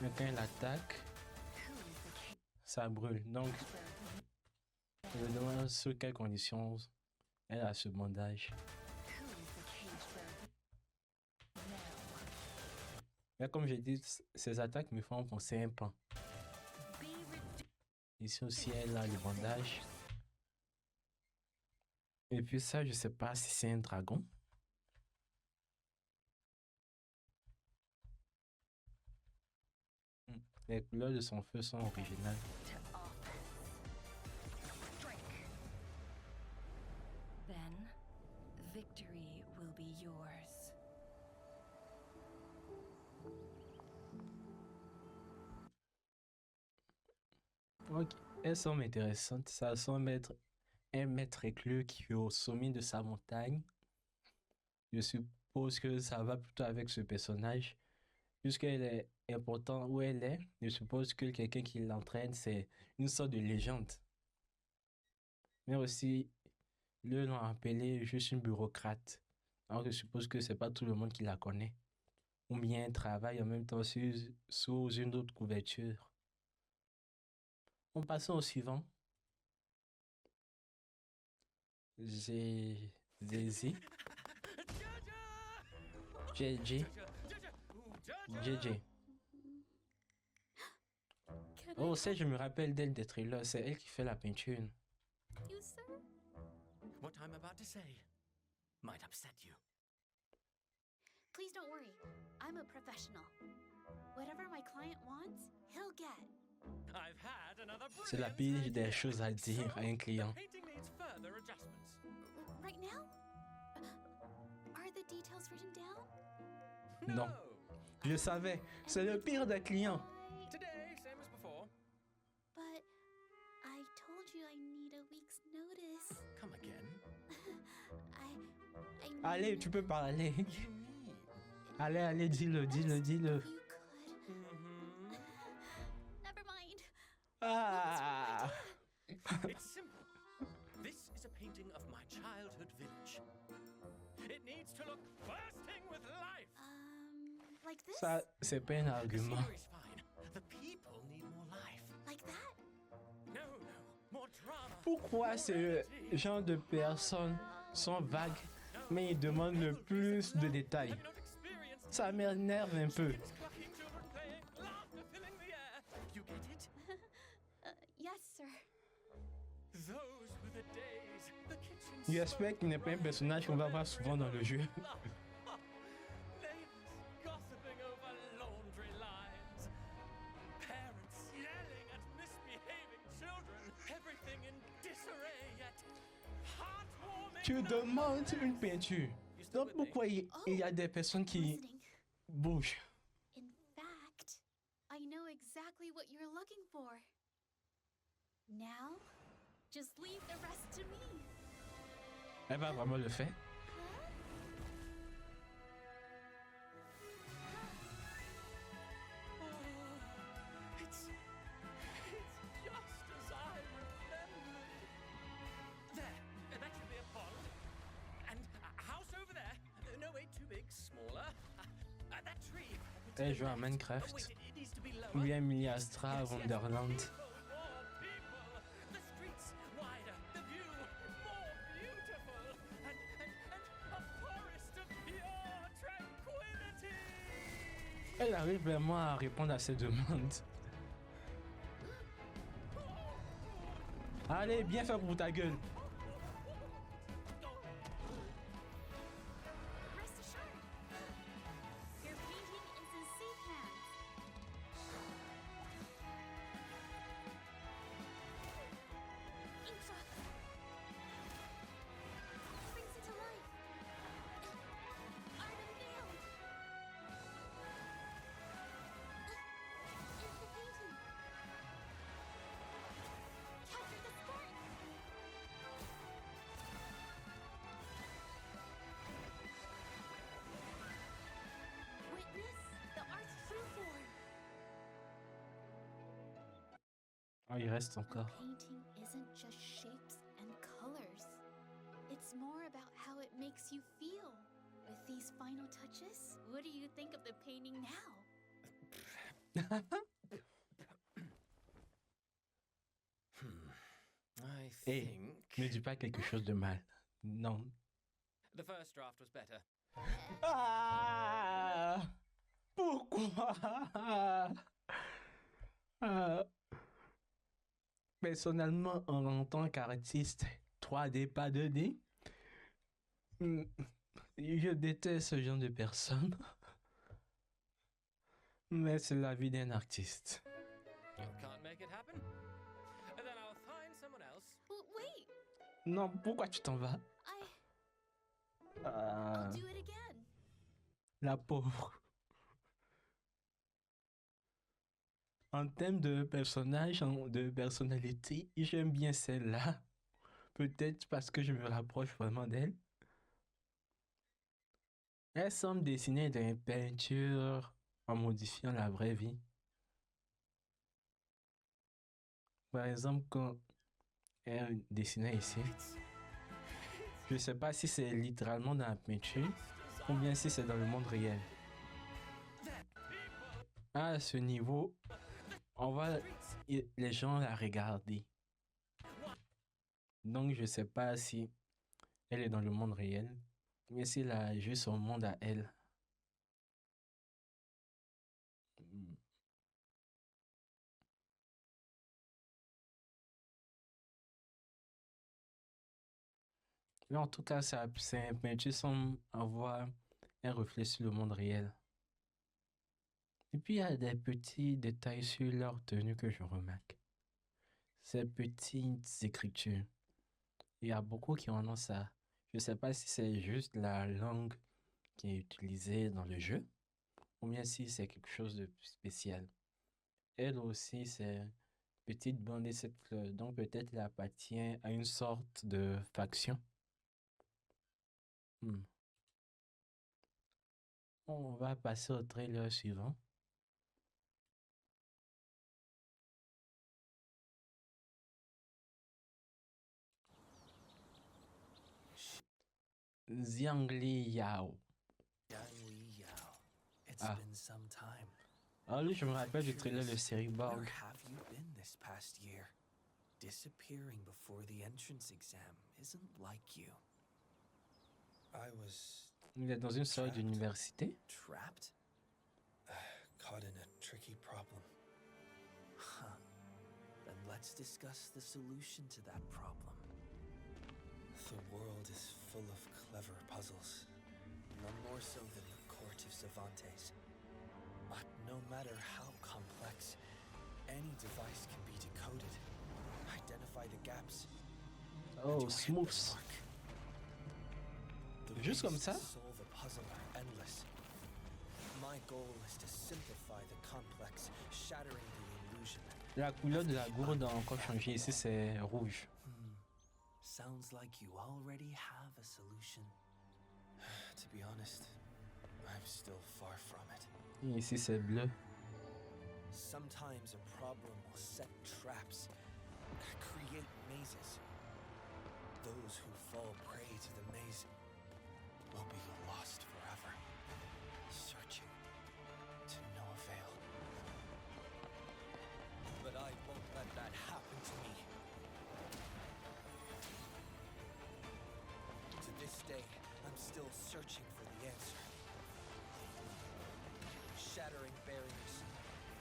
Mais quand elle attaque, ça brûle. Donc, je me demande sous quelles conditions elle a ce bandage. Mais comme j'ai dit, ces attaques me font penser à un pan. Ici aussi, elle a le bandage. Et puis ça, je sais pas si c'est un dragon. Les couleurs de son feu sont originales. Then, victory will be yours. Ok, elles sont intéressantes. Ça semble être un maître reclus qui est au sommet de sa montagne. Je suppose que ça va plutôt avec ce personnage. Puisqu'elle est importante où elle est, je suppose que quelqu'un qui l'entraîne, c'est une sorte de légende. Mais aussi, le l'ont appelée juste une bureaucrate. Alors je suppose que c'est pas tout le monde qui la connaît. Ou bien elle travaille en même temps sous une autre couverture. On passe au suivant. J'ai Daisy. JJ. JJ. Oh, ça, je me rappelle d'elle des trailers. C'est elle qui fait la peinture. You, sir? What I'm about to say might upset you. Please don't worry. I'm a professional. Whatever my client wants, he'll get. I've had another C'est la brilliant pire des idea. choses à dire à un client. The painting needs further adjustments. Right now? Are the details written down? Non. Je savais. C'est le pire des clients. Today, same as before. But I told you I need a week's notice. Come again. I mean, Allez, tu peux parler. You need. Allez, dis-le. you could. Mm-hmm. Never mind. Ah. It's simple. This is a painting of my childhood village. It needs to look bursting with life. Like this? Ça, c'est pas un The argument. scenery's fine. The people need more life. Like that? No, more drama. Pourquoi ce genre de personnes sont vagues, mais ils demandent le plus de détails? Have you not experienced Ça m'énerve un peu. kids clucking, children playing, laughter filling the air? You get it? Yes, sir. Those were the days. The kitchen. J'espère qu'il n'est pas un personnage qu'on va voir souvent dans le jeu. Neighbors gossiping over laundry lines. Parents yelling at misbehaving children. Everything in disarray yet heartwarming. Tu demandes une peinture. Donc pourquoi il y a des personnes qui Listening. bougent? In fact, I know exactly what you're looking for. Now, just leave the rest to me. Elle va vraiment le faire. It's just as I remembered. There, that should be a pond. And a house over there. No, wait, too big, smaller. That tree. Elle joue à Oh, Minecraft. wait, it needs to be lower. Ou bien Milliastra Yes, yes. Wonderland. More people. The streets wider. The view more beautiful. And a forest of pure tranquility. Elle arrive vraiment à répondre à ces demandes. Allez, bien fait pour ta gueule. Rest assured, your painting is in safe hands. Inkshot brings it to life. Art unveiled. Is the painting. Capture the spark. Witness the art's true form. Ah, il reste A encore. painting isn't just shapes and colors. It's more about how it makes you feel. With these final touches, what do you think of the painting now? I Hey, think ne dis pas quelque chose de mal. Non. the first draft was better. Ah! Pourquoi? Ah. Personnellement, en tant qu'artiste 3D, pas 2D, je déteste ce genre de personnes. Mais c'est la vie d'un artiste. You can't make it happen? Then I'll find someone else. Wait, Non, pourquoi tu t'en vas? I'll do it again. La pauvre. En termes de personnage, de personnalité, j'aime bien celle-là. Peut-être parce que je me rapproche vraiment d'elle. Elle semble dessiner des peintures en modifiant la vraie vie. Par exemple, quand est dessiné ici. Je sais pas si c'est littéralement dans la peinture ou bien si c'est dans le monde réel. À ce niveau, on va les gens la regarder. Donc je sais pas si elle est dans le monde réel, mais si elle a juste son monde à elle. Mais en tout cas, c'est un peinture semble avoir un reflet sur le monde réel. Et puis il y a des petits détails sur leur tenue que je remarque. Ces petites écritures. Il y a beaucoup qui en ont ça. Je sais pas si c'est juste la langue qui est utilisée dans le jeu, ou bien si c'est quelque chose de spécial. Elle aussi, c'est petite bande et cette fleur. Donc peut-être elle appartient à une sorte de faction. On va passer au trailer suivant. Xiangli Yao. Ah. Ah oui, je me rappelle du trailer de série Borg. Where have you been this past year? Disappearing before the entrance exam isn't like you. I was Il est dans une salle d'université. Trapped? caught in a tricky problem. Huh. Then let's discuss the solution to that problem. The world is full of clever puzzles, none more so than the court of Cervantes. But no matter how complex, any device can be decoded. Identify the gaps. Oh, smooth. Juste comme ça? Solve a puzzle are endless. My goal is to simplify the complex, shattering the illusion. La couleur de la gourde a encore changé. Ici, c'est rouge. Sounds like you already have a solution. To be honest, I'm still far from it. Et ici, c'est bleu. Sometimes a problem will set traps, create mazes. Those who fall prey to the maze will be lost forever, searching to no avail. But I won't let that happen to me. To this day, I'm still searching for the answer. Shattering barriers,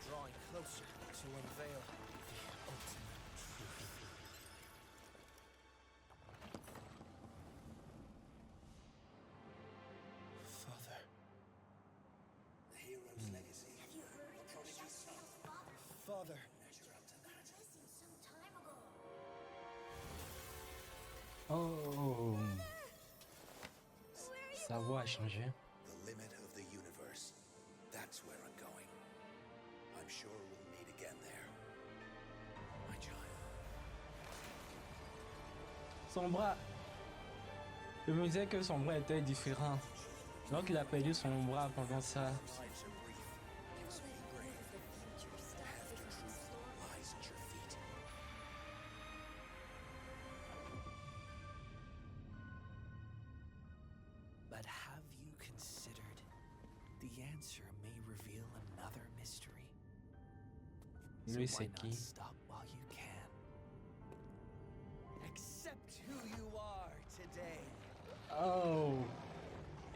drawing closer to unveil the ultimate truth. Father. The hero's legacy. Have you heard the prodigy's father? Father. Oh. Sa voix a changé. The limit of the universe. That's where I'm going. I'm sure we'll meet again there. My child. Son bras. Je me disais que son bras était différent. Donc il a perdu son bras pendant ça. But have you considered the answer may reveal another mystery? Lui, So c'est why not qui? stop while you can? Accept who you are today. Oh.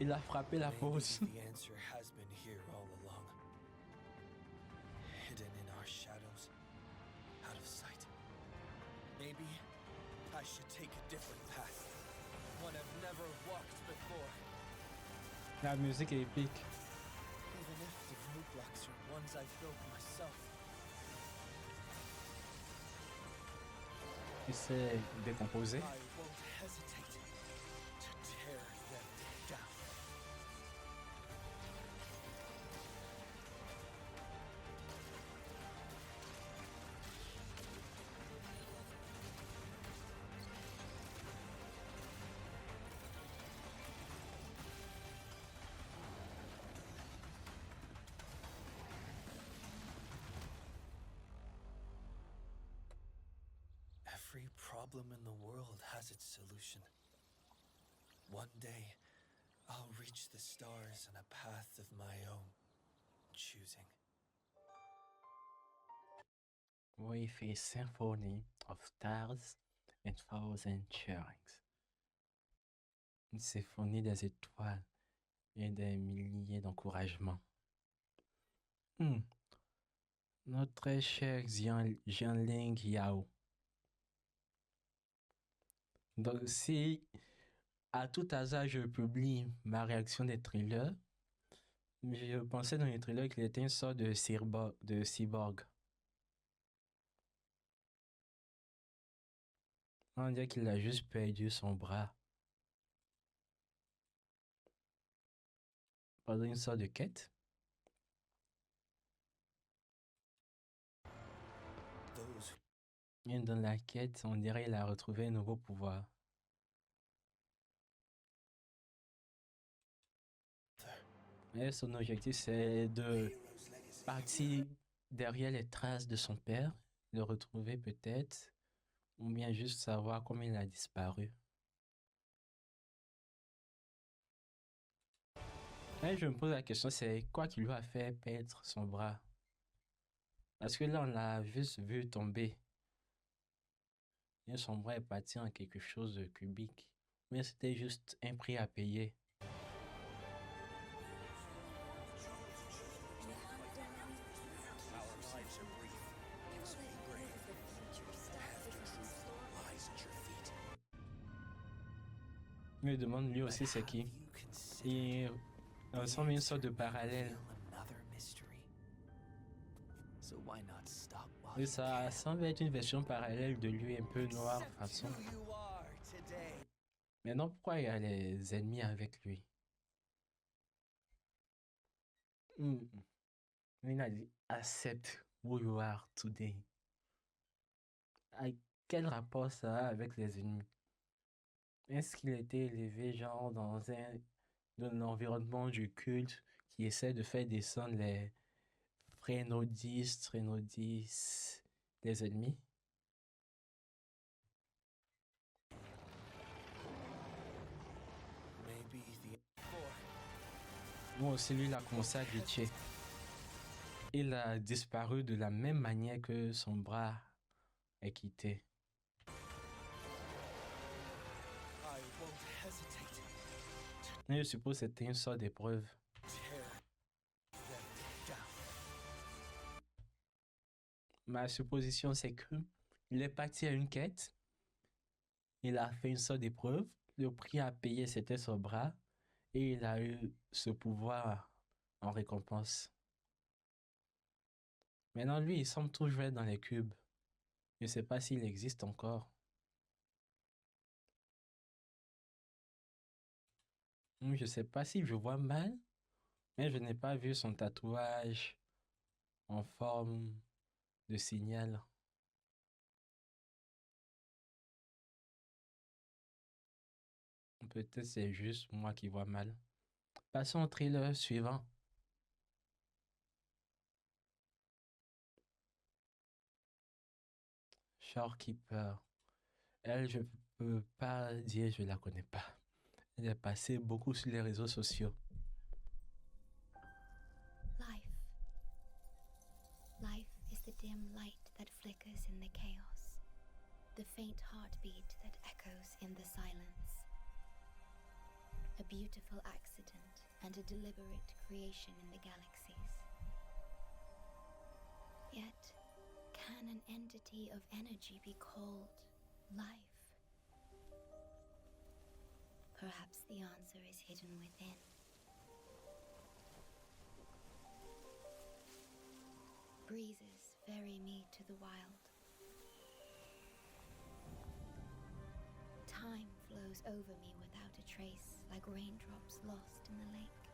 Il a frappé la pause. The answer has been here all along. Hidden in our shadows, out of sight. Maybe I should take a different path. One I've never walked before. La musique est épique. Even if the roadblocks are ones I've built myself. Il s'est décomposé. I won't hesitate to tear them down. Every problem in the world has its solution. One day, I'll reach the stars on a path of my own choosing. With a symphony of stars and thousand cheerings. Une symphonie des étoiles et des milliers d'encouragements. Notre très cher Jianling Yao. Donc, si à tout hasard je publie ma réaction des trailers, je pensais dans les trailers qu'il était une sorte de cyborg. On dirait qu'il a juste perdu son bras pendant une sorte de quête. Et dans la quête, on dirait qu'il a retrouvé un nouveau pouvoir. Et son objectif, c'est de partir derrière les traces de son père, le retrouver peut-être, ou bien juste savoir comment il a disparu. Et je me pose la question, c'est quoi qui lui a fait perdre son bras? Parce que là, on l'a juste vu tomber. Et son bras est parti en quelque chose de cubique. Mais c'était juste un prix à payer. Il me demande lui aussi c'est qui. Il ressemble à une sorte de parallèle. Et ça semble être une version parallèle de lui un peu noire façon. Maintenant, pourquoi il y a les ennemis avec lui? Il a dit accept who you are today. Quel rapport ça a avec les ennemis? Est-ce qu'il a été élevé genre dans l'environnement du culte qui essaie de faire descendre les Frénodistes, des ennemis? Bon, aussi lui, il a commencé à glitcher. Il a disparu de la même manière que son bras est quitté. Je suppose que c'était une sorte d'épreuve. Ma supposition, c'est que il est parti à une quête. Il a fait une sorte d'épreuve. Le prix à payer, c'était son bras. Et il a eu ce pouvoir en récompense. Maintenant, lui, il semble toujours être dans les cubes. Je ne sais pas s'il existe encore. Je ne sais pas si je vois mal, mais je n'ai pas vu son tatouage en forme de signal. Peut-être c'est juste moi qui vois mal. Passons au thriller suivant. Shorekeeper. Elle, je peux pas dire je la connais pas. Elle est passée beaucoup sur les réseaux sociaux. Life is the dim light that flickers in the chaos. The faint heartbeat that echoes in the silence. A beautiful accident and a deliberate creation in the galaxies. Yet, can an entity of energy be called life? Perhaps the answer is hidden within. Breezes ferry me to the wild. Time flows over me without a trace, like raindrops lost in the lake.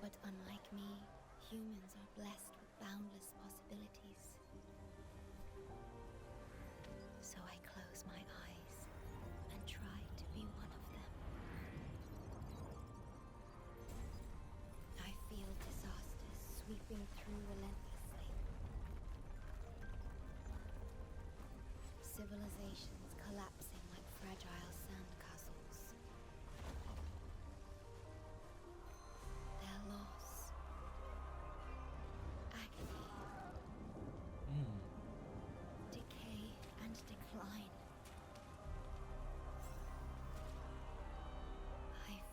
But unlike me, humans are blessed with boundless possibilities. So I close my eyes and try to be one of them. I feel disasters sweeping through relentlessly.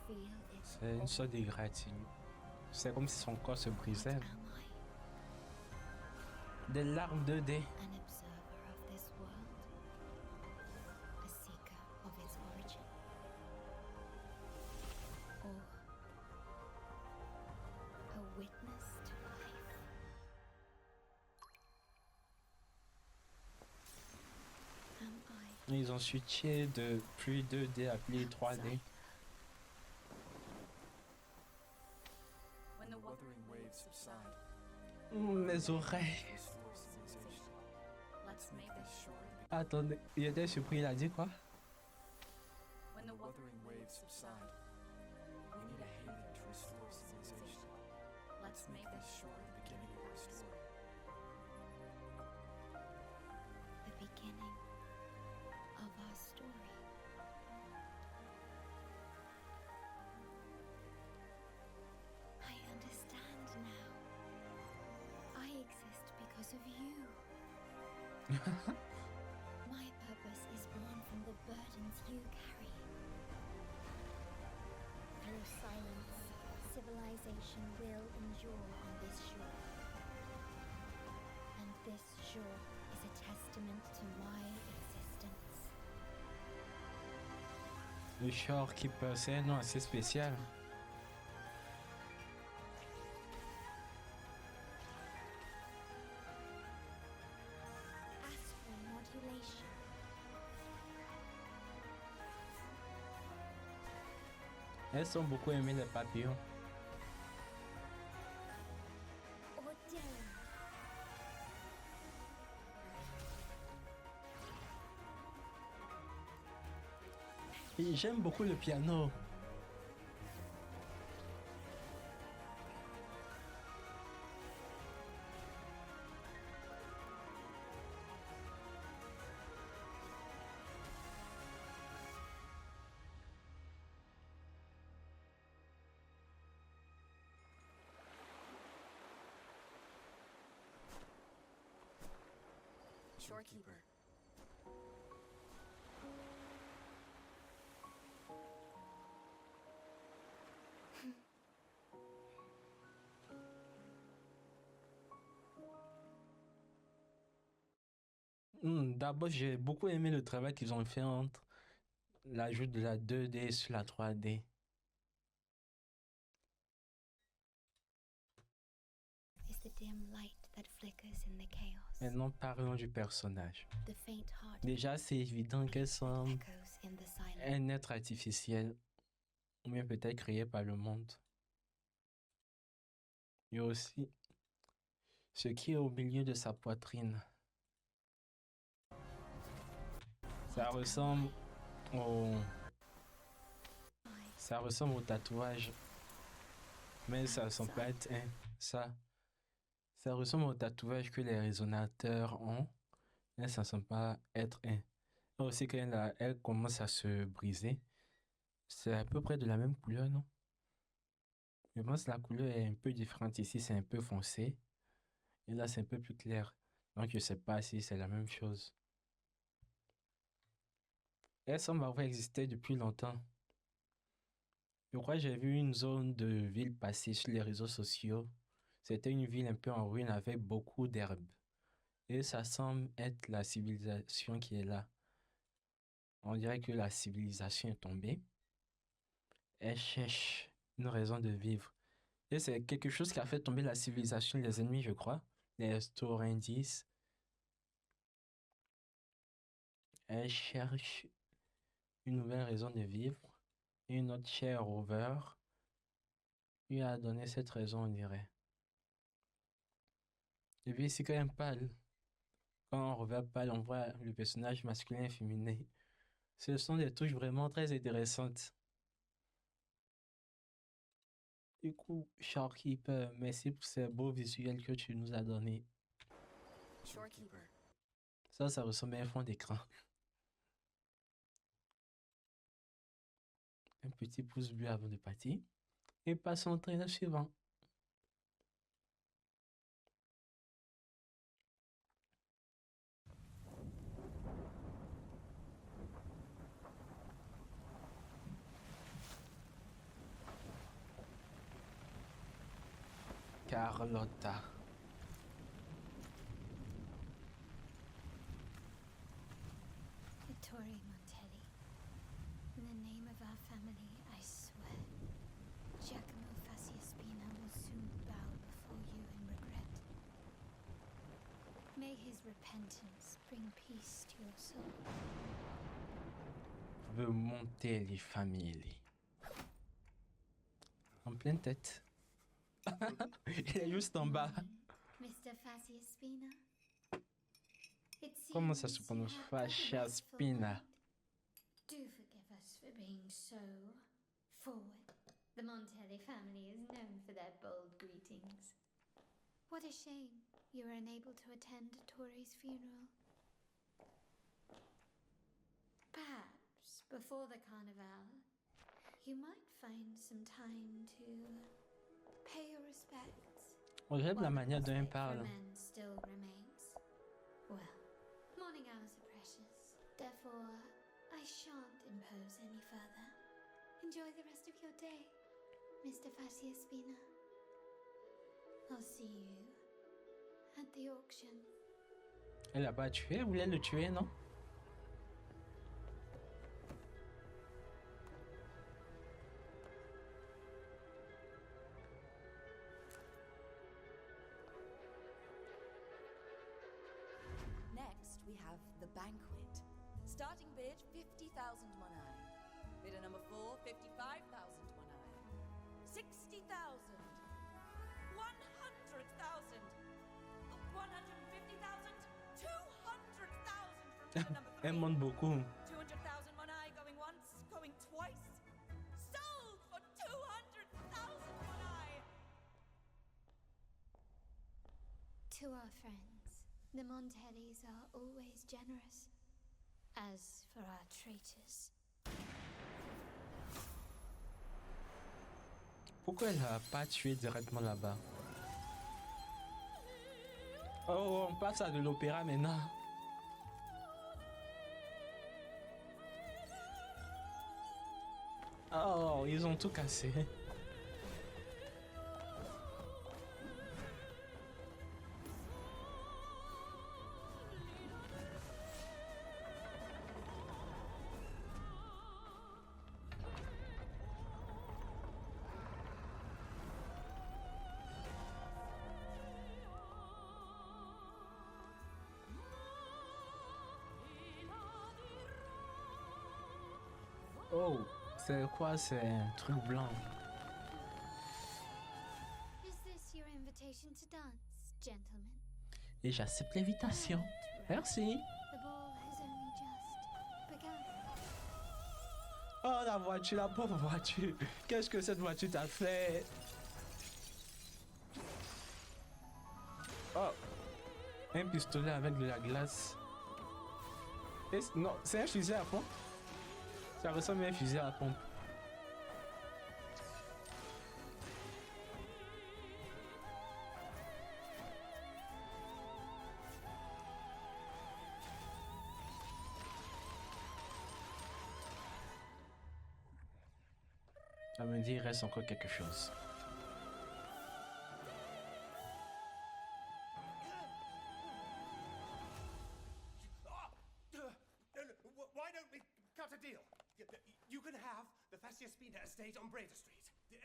feel it C'est une sorte d'égratignure. C'est comme si son corps se brisait. Des larmes 2D. an observer of this world, a seeker of its origin, or a witness to life. Am I Ils ont switché de plus 2D à plus 3D. When the Wuthering waves subside. Mes oreilles. Let's make this short. Attendez, il était surpris, il a dit quoi? When the Wuthering waves subside. We need a haven to restore civilization. Let's make this short. The beginning of our story. the beginning of our story? I understand now. I exist because of you. My purpose is born from the burdens you carry. Through silence, civilization will endure on this shore. And this shore is a testament to my existence. Le Shorekeeper, c'est un nom assez spécial. Astral modulation. Elles ont beaucoup aimé les papillons. Ordained. Et j'aime beaucoup le piano. Shorekeeper. D'abord, j'ai beaucoup aimé le travail qu'ils ont fait entre l'ajout de la 2D sur la 3D. Is the dim light that flickers in the chaos. Maintenant, parlons du personnage. The faint heart Déjà, c'est évident qu'elle semble echoes in the silence. un être artificiel, ou bien peut-être créé par le monde. Et aussi, ce qui est au milieu de sa poitrine. Ça ressemble au... Ça ressemble au tatouage. Mais ça ressemble pas être un... Ça ressemble au tatouage que les résonateurs ont. Mais ça ne semble pas être un. Et aussi quand elle commence à se briser. C'est à peu près de la même couleur, non? Je pense que la couleur est un peu différente. Ici, c'est un peu foncé. Et là, c'est un peu plus clair. Donc, je ne sais pas si c'est la même chose. Elle semble avoir existé depuis longtemps. Je crois que j'ai vu une zone de ville passer sur les réseaux sociaux. C'était une ville un peu en ruine avec beaucoup d'herbes. Et ça semble être la civilisation qui est là. On dirait que la civilisation est tombée. Elle cherche une raison de vivre. Et c'est quelque chose qui a fait tomber la civilisation des ennemis, je crois. Les Storindis. Elle cherche une nouvelle raison de vivre. Et une autre chère rover lui a donné cette raison, on dirait. Et puis c'est quand même pâle. Quand on rover pâle, on voit le personnage masculin et féminin. Ce sont des touches vraiment très intéressantes. Du coup, Shorekeeper, merci pour ces beaux visuels que tu nous as donnés. Shorekeeper. Ça ressemble à un fond d'écran. Un petit pouce bleu avant de partir. Et passons au trailer suivant. Carlotta. Vittorio Montelli. In the name of our family, I swear, Giacomo Faciaspina will soon bow before you in regret. May his repentance bring peace to your soul. Veut monter les familles. En pleine tête. Il est juste en bas. Mr. Faciaspina. Comment ça se prononce? Faciaspina. Do forgive us for being so forward. The Montelli family is known for their bold greetings. What a shame you were unable to attend Tori's funeral. Perhaps before the carnival, you might find some time to pay your respects. On dirait la manière dont il For parle. men still remains. Well, morning hours are precious. Therefore, I shan't impose any further. Enjoy the rest of your day, Mr. Faciaspina. I'll see you at the auction. Elle l'a pas tué, elle voulait le tuer, non? Next, we have the banquet. Starting bid 50,000 monai. Bidder number 4, 55,000 monai. 60,000. 100,000. 150,000. 200,000 from bidder number 3. Elle monte beaucoup. 200,000 monai going once, going twice. Sold for 200,000 monai. To our friends, the Montellis are always generous. As for our traitors, Pourquoi elle l'a pas tué directement là-bas? Oh, on passe à de l'opéra maintenant. Oh, ils ont tout cassé. Oh, c'est quoi? C'est un truc blanc. is this your invitation to dance, gentlemen? Et j'accepte l'invitation. Merci. The ball has only just begun. Oh, la voiture, la pauvre voiture. Qu'est-ce que cette voiture t'a fait? Oh, un pistolet avec de la glace. Non, c'est un fusil à pompe. Ça ressemble à un fusil à pompe. Ça me dit, il reste encore quelque chose. Why don't we cut a deal? You can have the Faciaspina estate on Breda Street.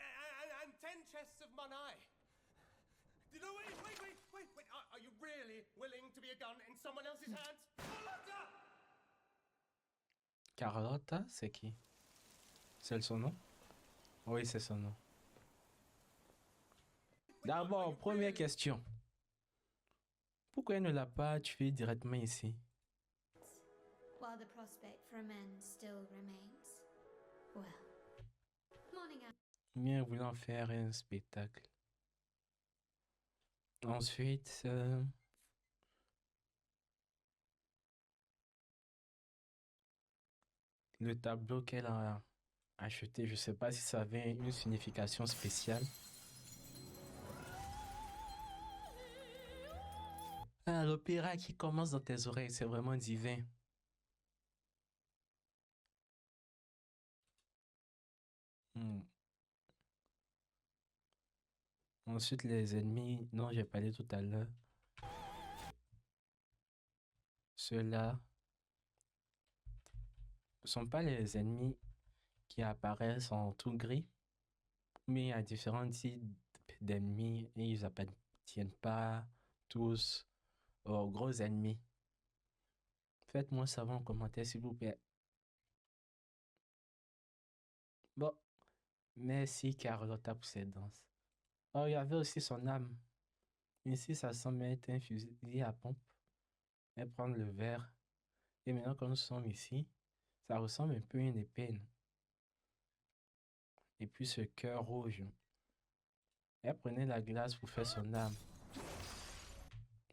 And 10 chests of monai. No, wait. Are you really willing to be a gun in someone else's hands? Carlotta, c'est qui? C'est son nom? Oui, c'est son nom. D'abord, première question. Pourquoi elle ne l'a pas tué directement ici? While the prospect for amends still remains. Well, morning hours. Bien voulant faire un spectacle. Ensuite, le tableau qu'elle a acheté, je ne sais pas si ça avait une signification spéciale. Ah, l'opéra qui commence dans tes oreilles, c'est vraiment divin. Ensuite, les ennemis dont j'ai parlé tout à l'heure. Ceux-là ne sont pas les ennemis qui apparaissent en tout gris, mais il y a différents types d'ennemis et ils appartiennent pas tous aux gros ennemis. Faites-moi savoir en commentaire s'il vous plaît. Bon, merci Carlotta pour cette danse. Oh, il y avait aussi son âme. Ici, ça semble être un fusil à pompe. Et prendre le verre. Et maintenant, quand nous sommes ici, ça ressemble un peu à une épée. Et puis ce cœur rouge. Elle prenait la glace pour faire son âme.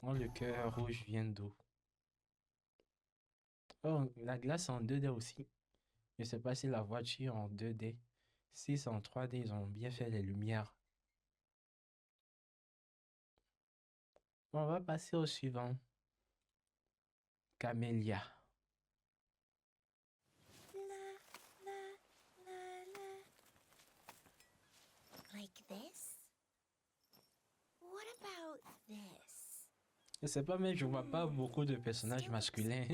Oh, le cœur rouge vient d'où? Oh, la glace en 2D aussi. Je sais pas si la voiture en 2D. Si c'est en 3D, ils ont bien fait les lumières. On va passer au suivant. Camélia. Like this? What about this? Je sais pas, mais je vois pas beaucoup de personnages masculins.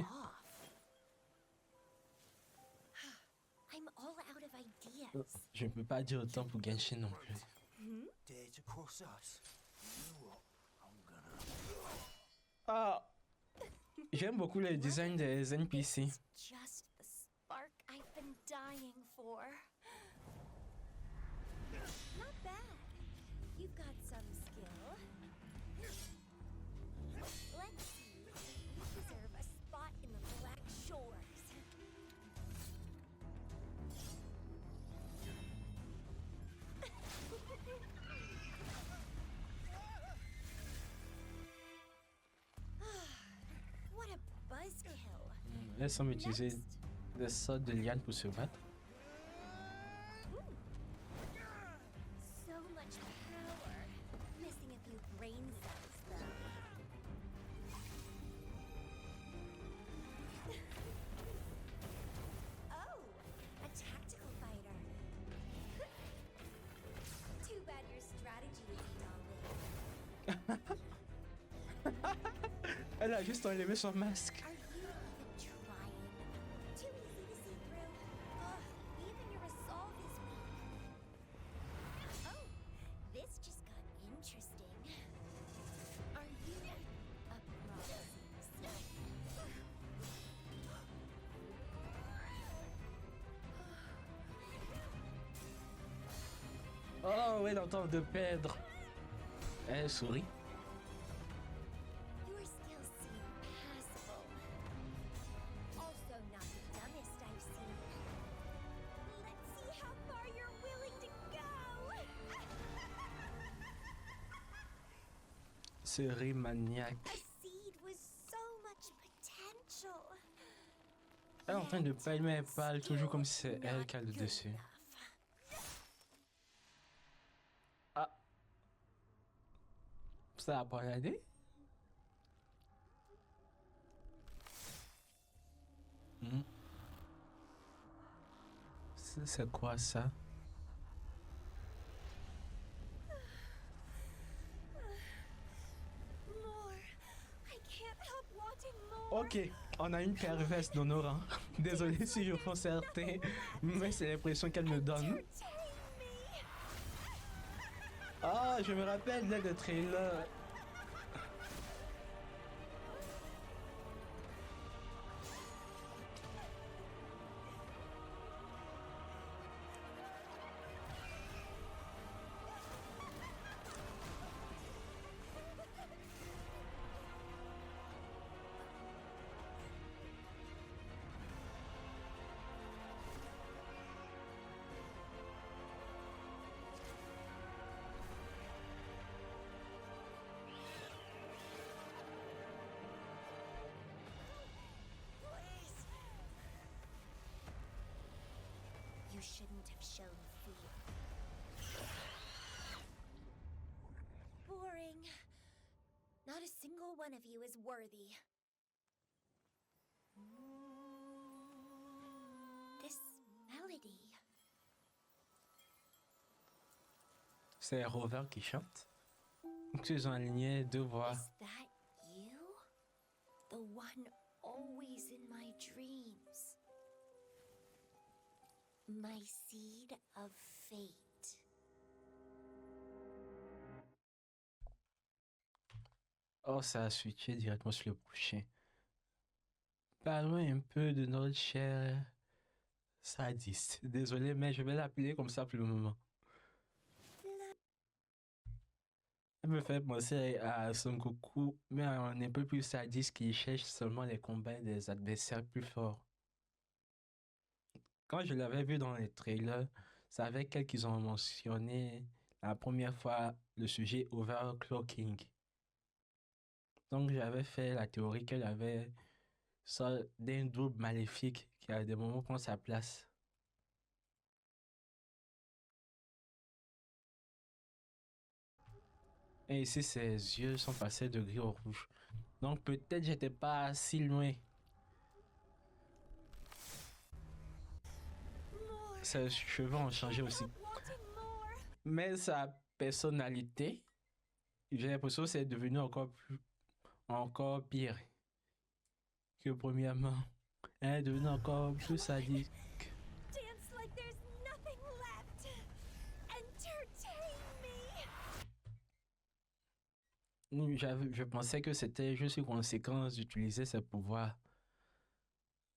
I'm all out of ideas. Je ne peux pas dire autant pour Genshin non plus. Dare to cross us? You know what? I'm gonna. Ah! J'aime beaucoup le design des NPC. Just the spark I've been dying for. Not bad. You've got some skill. Let's see. You deserve a spot in the Black Shores. What a buzzkill. Elles semblent utiliser des sortes de lianes pour se battre. So much power. Missing a few brain cells, though. Oh, a tactical fighter. Too bad your strategy isn't all there. Elle a juste enlevé son masque. Are you even trying? Too easy to see through. Ugh, even your resolve is weak. Oh, this just got interesting. Are you a proxy? Oh, elle est en train de perdre. Elle sourit. Your skills seem passable. Also not the dumbest I've seen. Let's see how far you're willing to go. Série maniaque. A seed with so much potential. Elle est en train de parler, mais elle parle toujours comme si c'est elle qui a le dessus. Ah. Ça a pas regardé? C'est quoi ça? More. I can't help wanting more. Ok, on a une perverse dans nos rangs. Désolé si je prends certains, mais c'est l'impression qu'elle me donne. Ah, je me rappelle là, le trailer. You shouldn't have shown fear. Boring. Not a single one of you is worthy. This melody. C'est Rover qui chante. Ils ont aligné deux voix. Is that you? The one always in my dreams. My seed of fate. Oh, ça a switché directement sur le prochain. Parlons un peu de notre cher sadiste. Désolé, mais je vais l'appeler comme ça pour le moment. Elle me fait penser à Son Goku, mais un peu plus sadiste qui cherche seulement les combats des adversaires plus forts. Quand je l'avais vu dans les trailers, c'est avec elle qu'ils ont mentionné la première fois le sujet overclocking. Donc j'avais fait la théorie qu'elle avait ça d'un double maléfique qui à des moments prend sa place. Et ici, ses yeux sont passés de gris au rouge. Donc peut-être j'étais pas si loin. Ses cheveux ont changé aussi. Mais sa personnalité, j'ai l'impression que c'est devenu encore pire que premièrement. Elle est devenue encore plus sadique. Dance like there's nothing left. Entertain me. Je pensais que c'était juste une conséquence d'utiliser ses pouvoirs.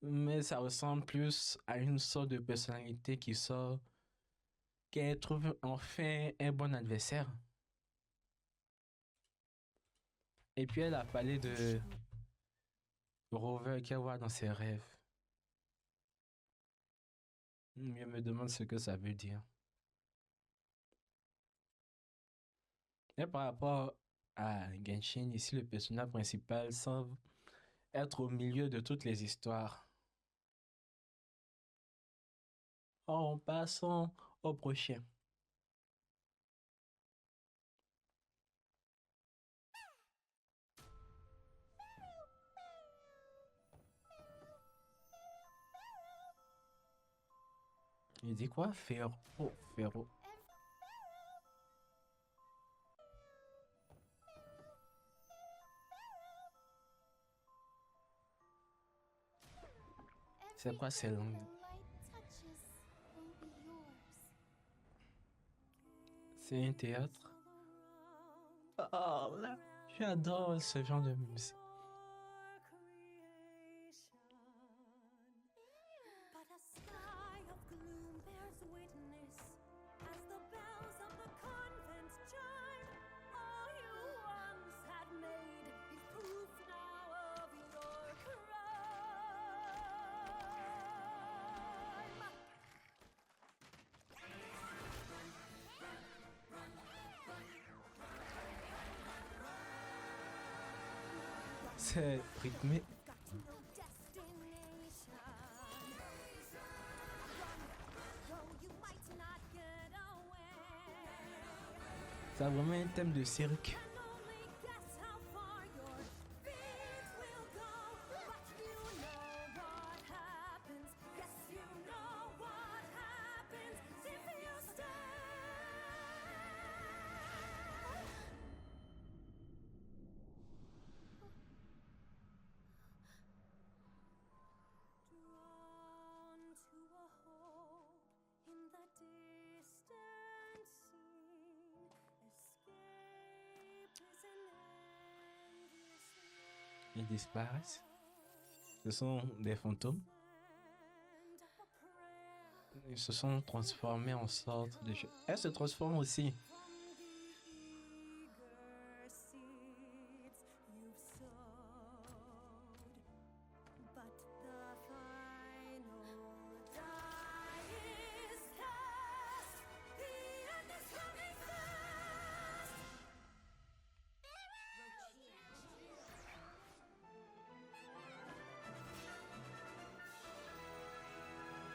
Mais ça ressemble plus à une sorte de personnalité qu'elle trouve enfin un bon adversaire. Et puis elle a parlé de Rover qu'elle voit dans ses rêves. Je me demande ce que ça veut dire. Et par rapport à Genshin, ici le personnage principal semble être au milieu de toutes les histoires. En passant au prochain. Il dit quoi? Féro. C'est quoi ces langues? C'est un théâtre? Oh là, j'adore ce genre de musique. But a sky of gloom bears witness as the bells of the convent chime. All you once had made is proof now of your crime. C'est rythmé. Ça a vraiment un thème de cirque. Ils disparaissent. Ce sont des fantômes. Ils se sont transformés en sorte de jeu. Elle se transforme aussi.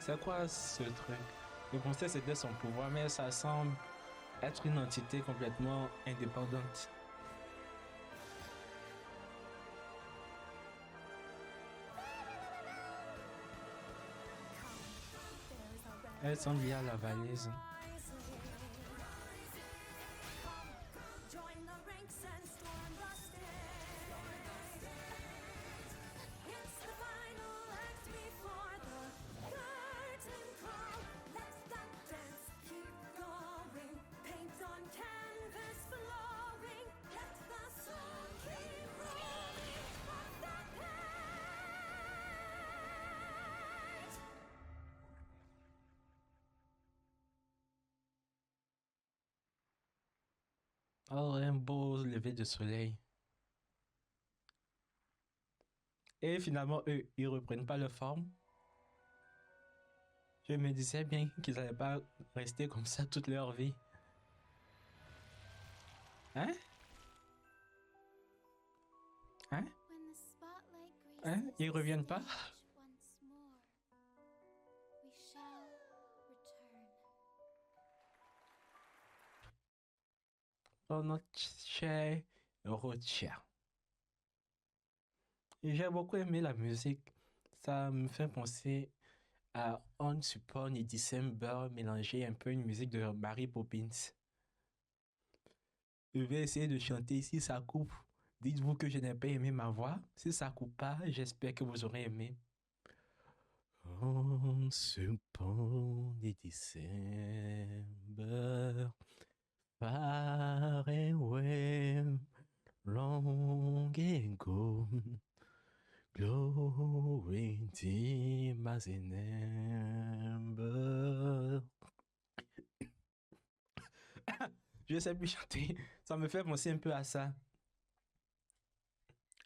C'est quoi ce truc? Je pensais que c'était son pouvoir, mais ça semble être une entité complètement indépendante. Elle semble liée à la valise. Join the ranks Oh, un beau lever de soleil. Et finalement, eux, ils reprennent pas leur forme. Je me disais bien qu'ils n'allaient pas rester comme ça toute leur vie. Hein? Hein? Hein? Ils reviennent pas? Oh, notre cher Rothschild. J'ai beaucoup aimé la musique. Ça me fait penser à Once Upon a December mélangé un peu une musique de Mary Poppins. Je vais essayer de chanter si ça coupe. Dites-vous que je n'ai pas aimé ma voix. Si ça coupe pas, j'espère que vous aurez aimé. Once upon a December, far away, long ago, glory dim as an ember. Je sais plus chanter. Ça me fait penser un peu à ça.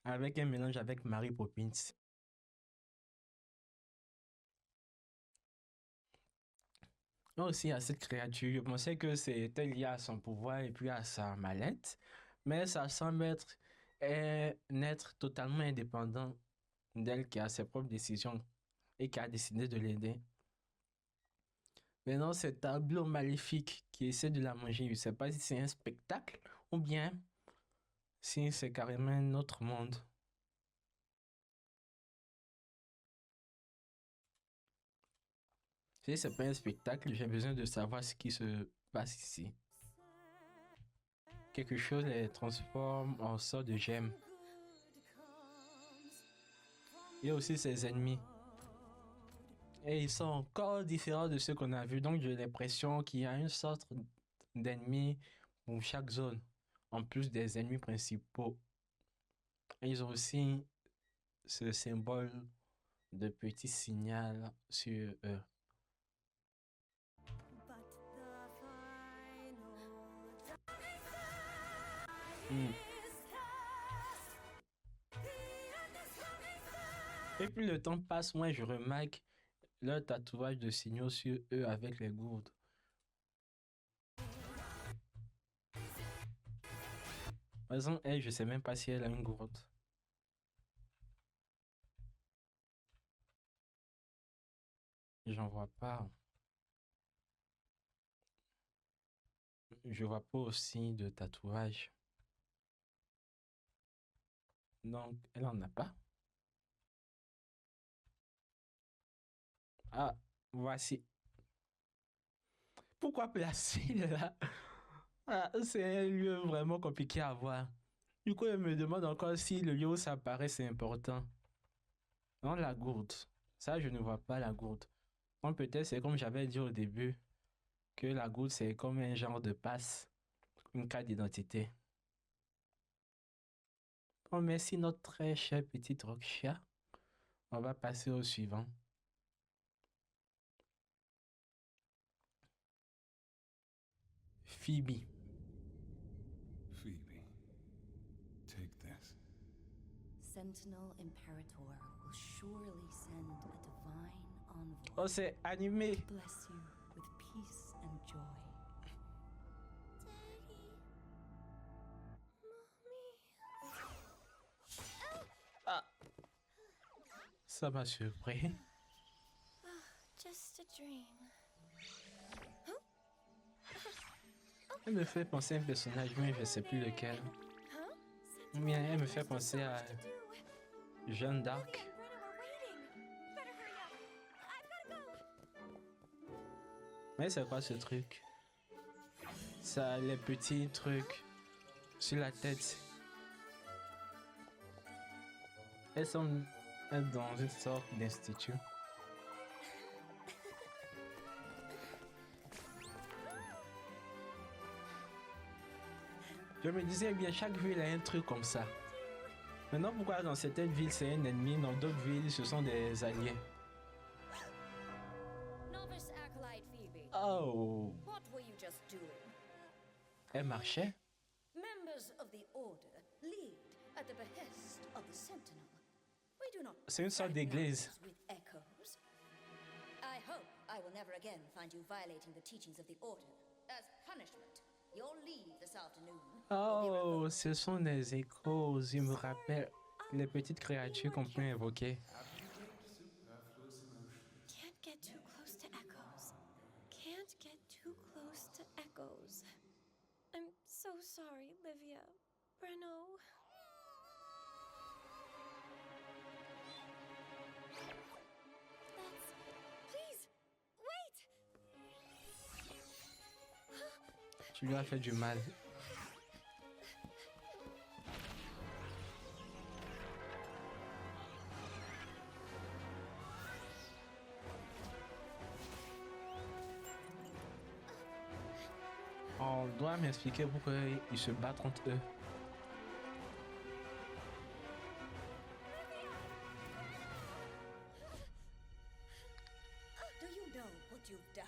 Avec un mélange avec Mary Poppins. Aussi à cette créature, je pensais que c'était lié à son pouvoir et puis à sa mallette, mais ça semble être un être totalement indépendant d'elle qui a ses propres décisions et qui a décidé de l'aider. Maintenant, ce tableau maléfique qui essaie de la manger, je ne sais pas si c'est un spectacle ou bien si c'est carrément un autre monde. Si c'est pas un spectacle, j'ai besoin de savoir ce qui se passe ici. Quelque chose les transforme en sorte de gemme. Il y a aussi ses ennemis. Et ils sont encore différents de ceux qu'on a vus. Donc j'ai l'impression qu'il y a une sorte d'ennemis pour chaque zone. En plus des ennemis principaux. Et ils ont aussi ce symbole de petit signal sur eux. Et plus le temps passe, moi je remarque leur tatouage de signaux sur eux avec les gourdes. Par exemple, elle, je sais même pas si elle a une gourde. J'en vois pas. Je vois pas aussi de tatouage. Donc, elle en a pas. Ah, voici. Pourquoi placer là? Ah, c'est un lieu vraiment compliqué à voir. Du coup, elle me demande encore si le lieu où ça apparaît, c'est important. Non, la gourde. Ça, je ne vois pas la gourde. Donc, peut-être c'est comme j'avais dit au début, que la gourde, c'est comme un genre de passe, une carte d'identité. Bon, merci notre très cher petit Rothschild. On va passer au suivant. Phoebe. Phoebe, take this. Sentinel Imperator will surely send a divine envoy. Oh, c'est animé. Bless you with peace and joy. Ah. Ça m'a surpris. Just a dream. Elle me fait penser à un personnage, mais je ne sais plus lequel. Mais elle me fait penser à Jeanne d'Arc. Mais c'est quoi ce truc? Ça a les petits trucs sur la tête. Elles sont dans une sorte d'institut. Je me disais bien, chaque ville a un truc comme ça. Maintenant, pourquoi dans certaines villes c'est un ennemi, dans d'autres villes ce sont des alliés? Novice acolyte Phoebe. Oh! What were you just doing? Elle marchait? Members of the Order lead at the behest of the Sentinel. We do not C'est une sorte fraternize d'église. with echoes. I hope I will never again find you violating the teachings of the Order. As punishment, your leave this afternoon. Oh, ce sont des échos. Ils me rappellent les petites créatures qu'on peut invoquer. Can't get too close to echoes. Can't get too close to echoes. I'm so sorry, Livia. Breno. Please, wait! Tu lui as fait du mal. On doit m'expliquer pourquoi ils se battent entre eux. Do you know what you've done?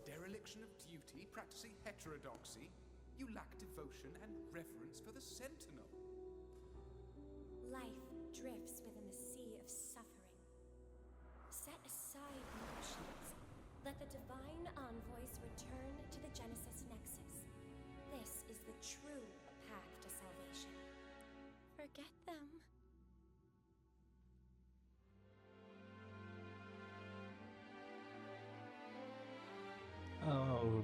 Dereliction of duty, practicing heterodoxy. You lack devotion and reverence for the Sentinel. Life drifts within the sea of suffering. Set aside emotions. Let the divine envoys return to the Genesis Nexus. This is the true path to salvation. Forget them. Oh,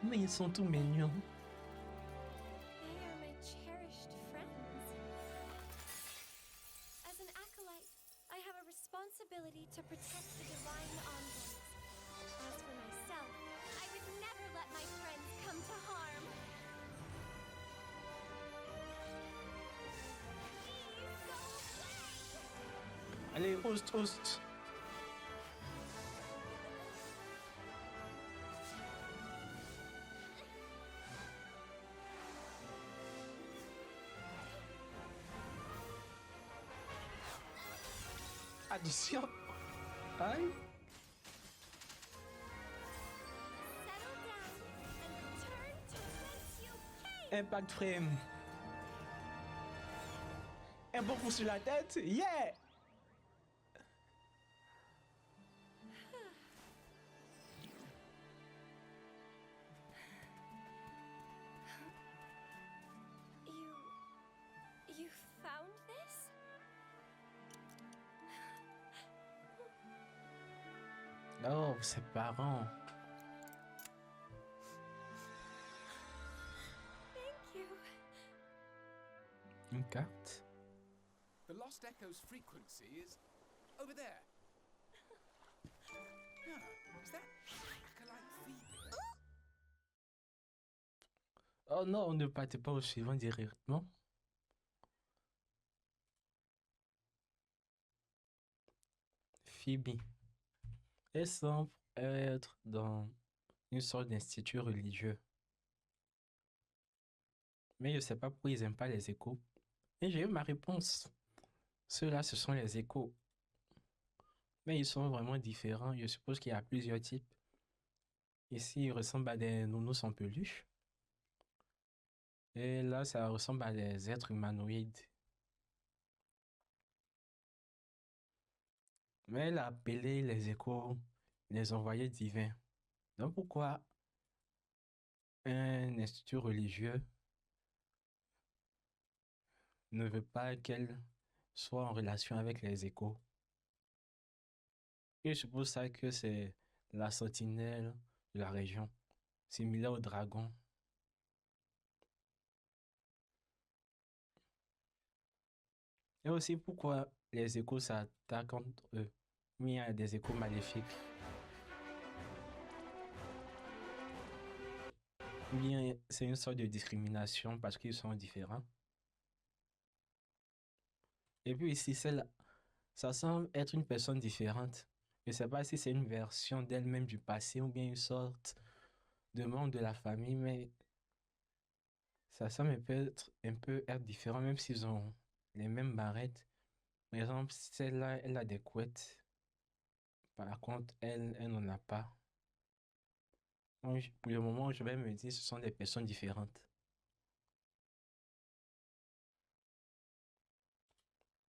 mais ils sont tout mignons. They are my cherished friends. As an acolyte, I have a responsibility to protect the divine envoys. As for myself, I would never let my friends come to harm. Allez, host, host. Addition. Aïe. Impact frame. Un bon coup sur la tête. Yeah. You found this? Oh, ses parents. Thank you. Une carte. The Lost Echo's frequency is over there. Yeah, is that acolyte Phoebe? Oh non, ne partez pas au suivant directement. Phoebe. Elle semble être dans une sorte d'institut religieux. Mais je ne sais pas pourquoi ils n'aiment pas les échos. Et j'ai eu ma réponse. Ceux-là, ce sont les échos. Mais ils sont vraiment différents. Je suppose qu'il y a plusieurs types. Ici, ils ressemblent à des nounous en peluche. Et là, ça ressemble à des êtres humanoïdes. Mais elle a appelé les échos les envoyés divins. Donc pourquoi un institut religieux ne veut pas qu'elle soit en relation avec les échos? Et je suppose ça que c'est la sentinelle de la région, similaire au dragon. Et aussi pourquoi les échos s'attaquent entre eux. Mais il y a des échos maléfiques. Ou bien c'est une sorte de discrimination parce qu'ils sont différents. Et puis ici, celle-là, ça semble être une personne différente. Je ne sais pas si c'est une version d'elle-même du passé ou bien une sorte de membre de la famille, mais ça semble un peu être différent, même s'ils ont les mêmes barrettes. Par exemple, celle-là, elle a des couettes. Par contre, elle n'en a pas. Pour le moment, je vais me dire ce sont des personnes différentes.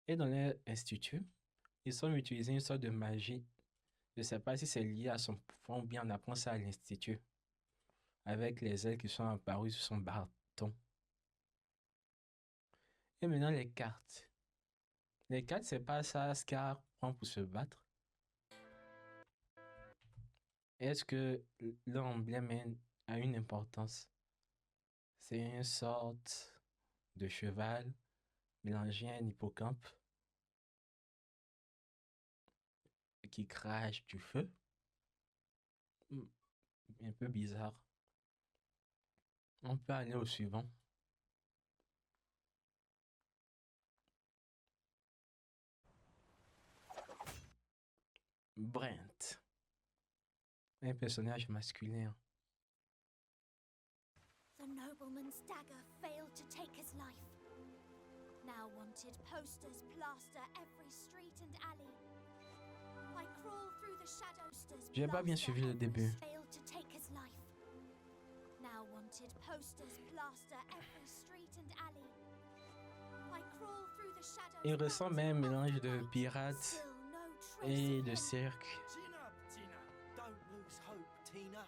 Et dans l'institut, ils ont utilisé une sorte de magie. Je ne sais pas si c'est lié à son pouvoir ou bien on apprend ça à l'institut. Avec les ailes qui sont apparues sur son bâton. Et maintenant les cartes. Les cartes, c'est pas ça Scar prend pour se battre. Est-ce que l'emblème a une importance? C'est une sorte de cheval mélangé à un hippocampe qui crache du feu. Un peu bizarre. On peut aller au suivant. Brent. Un personnage masculin. The nobleman's dagger failed to take his life. Now wanted posters plaster every street and alley. I crawl through the shadows. J'ai pas bien suivi le début. Failed to take his life. Now wanted posters plaster every street and alley. I crawl through the shadows. Il ressemble à un mélange de pirate et de cirque. Tina, don't lose hope, Tina.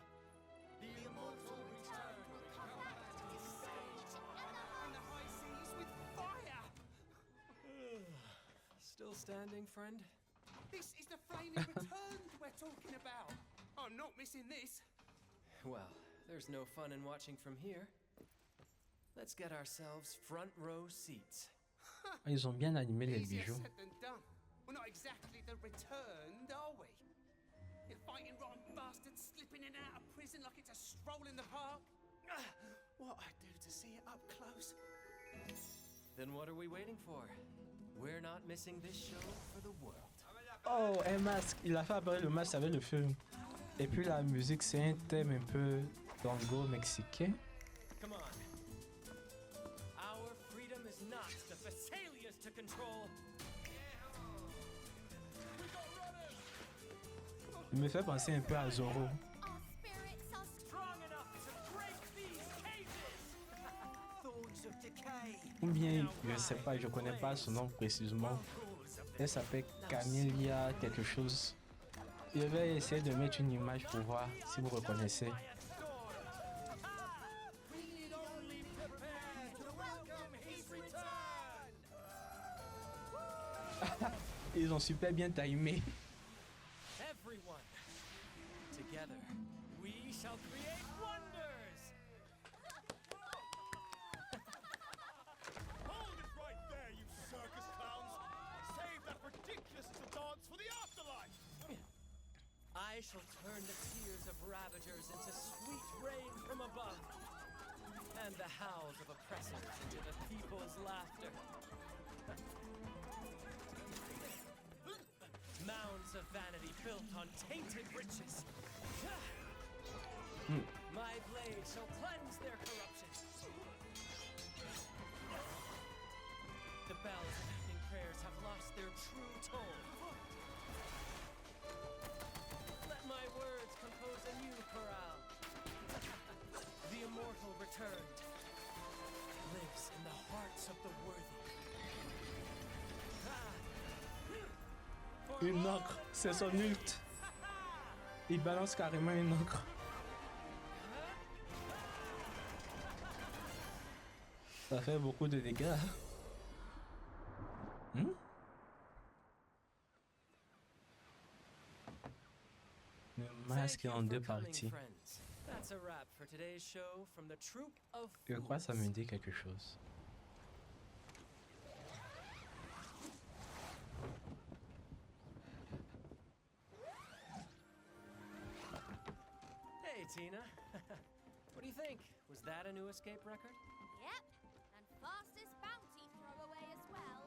The immortal return will come back to this stage in the high seas with fire. Still standing, friend? This is the flaming return we're talking about. I'm not missing this. Well, there's no fun in watching from here. Let's get ourselves front row seats. Ils ont bien animé les Easier bijoux. said than done. We're not exactly the returned, are we? You're fighting rotten bastards slipping in and out of prison like it's a stroll in the park. What I'd do to see it up close. Then what are we waiting for? We're not missing this show for the world. Oh, un masque. Il a fait apparaître le masque avec le feu. Et puis la musique, c'est un thème un peu tango mexicain. Come on. Our freedom is not the Thessalia's to control. Il me fait penser un peu à Zorro. Ou bien, je sais pas, je connais pas son nom précisément. Elle s'appelle Camélia quelque chose. Je vais essayer de mettre une image pour voir si vous reconnaissez. Ils ont super bien timé. Everyone, together, we shall create wonders. Hold it right there, you circus clowns! Save that ridiculous little dance for the afterlife! I shall turn the tears of ravagers into sweet rain from above, and the howls of oppressors into the people's laughter. Mounds of vanity built on tainted riches. My blade shall cleanse their corruption. The bells of evening prayers have lost their true tone. Let my words compose a new chorale. The immortal returned lives in the hearts of the worthy. Une encre, c'est son ult. Il balance carrément une encre. Ça fait beaucoup de dégâts. Le masque est en deux parties. That's a wrap for today's show from the troupe of Je crois que ça me dit quelque chose. Hey, Tina. What do you think? Was that a new escape record? Yep, and fastest bounty throwaway as well.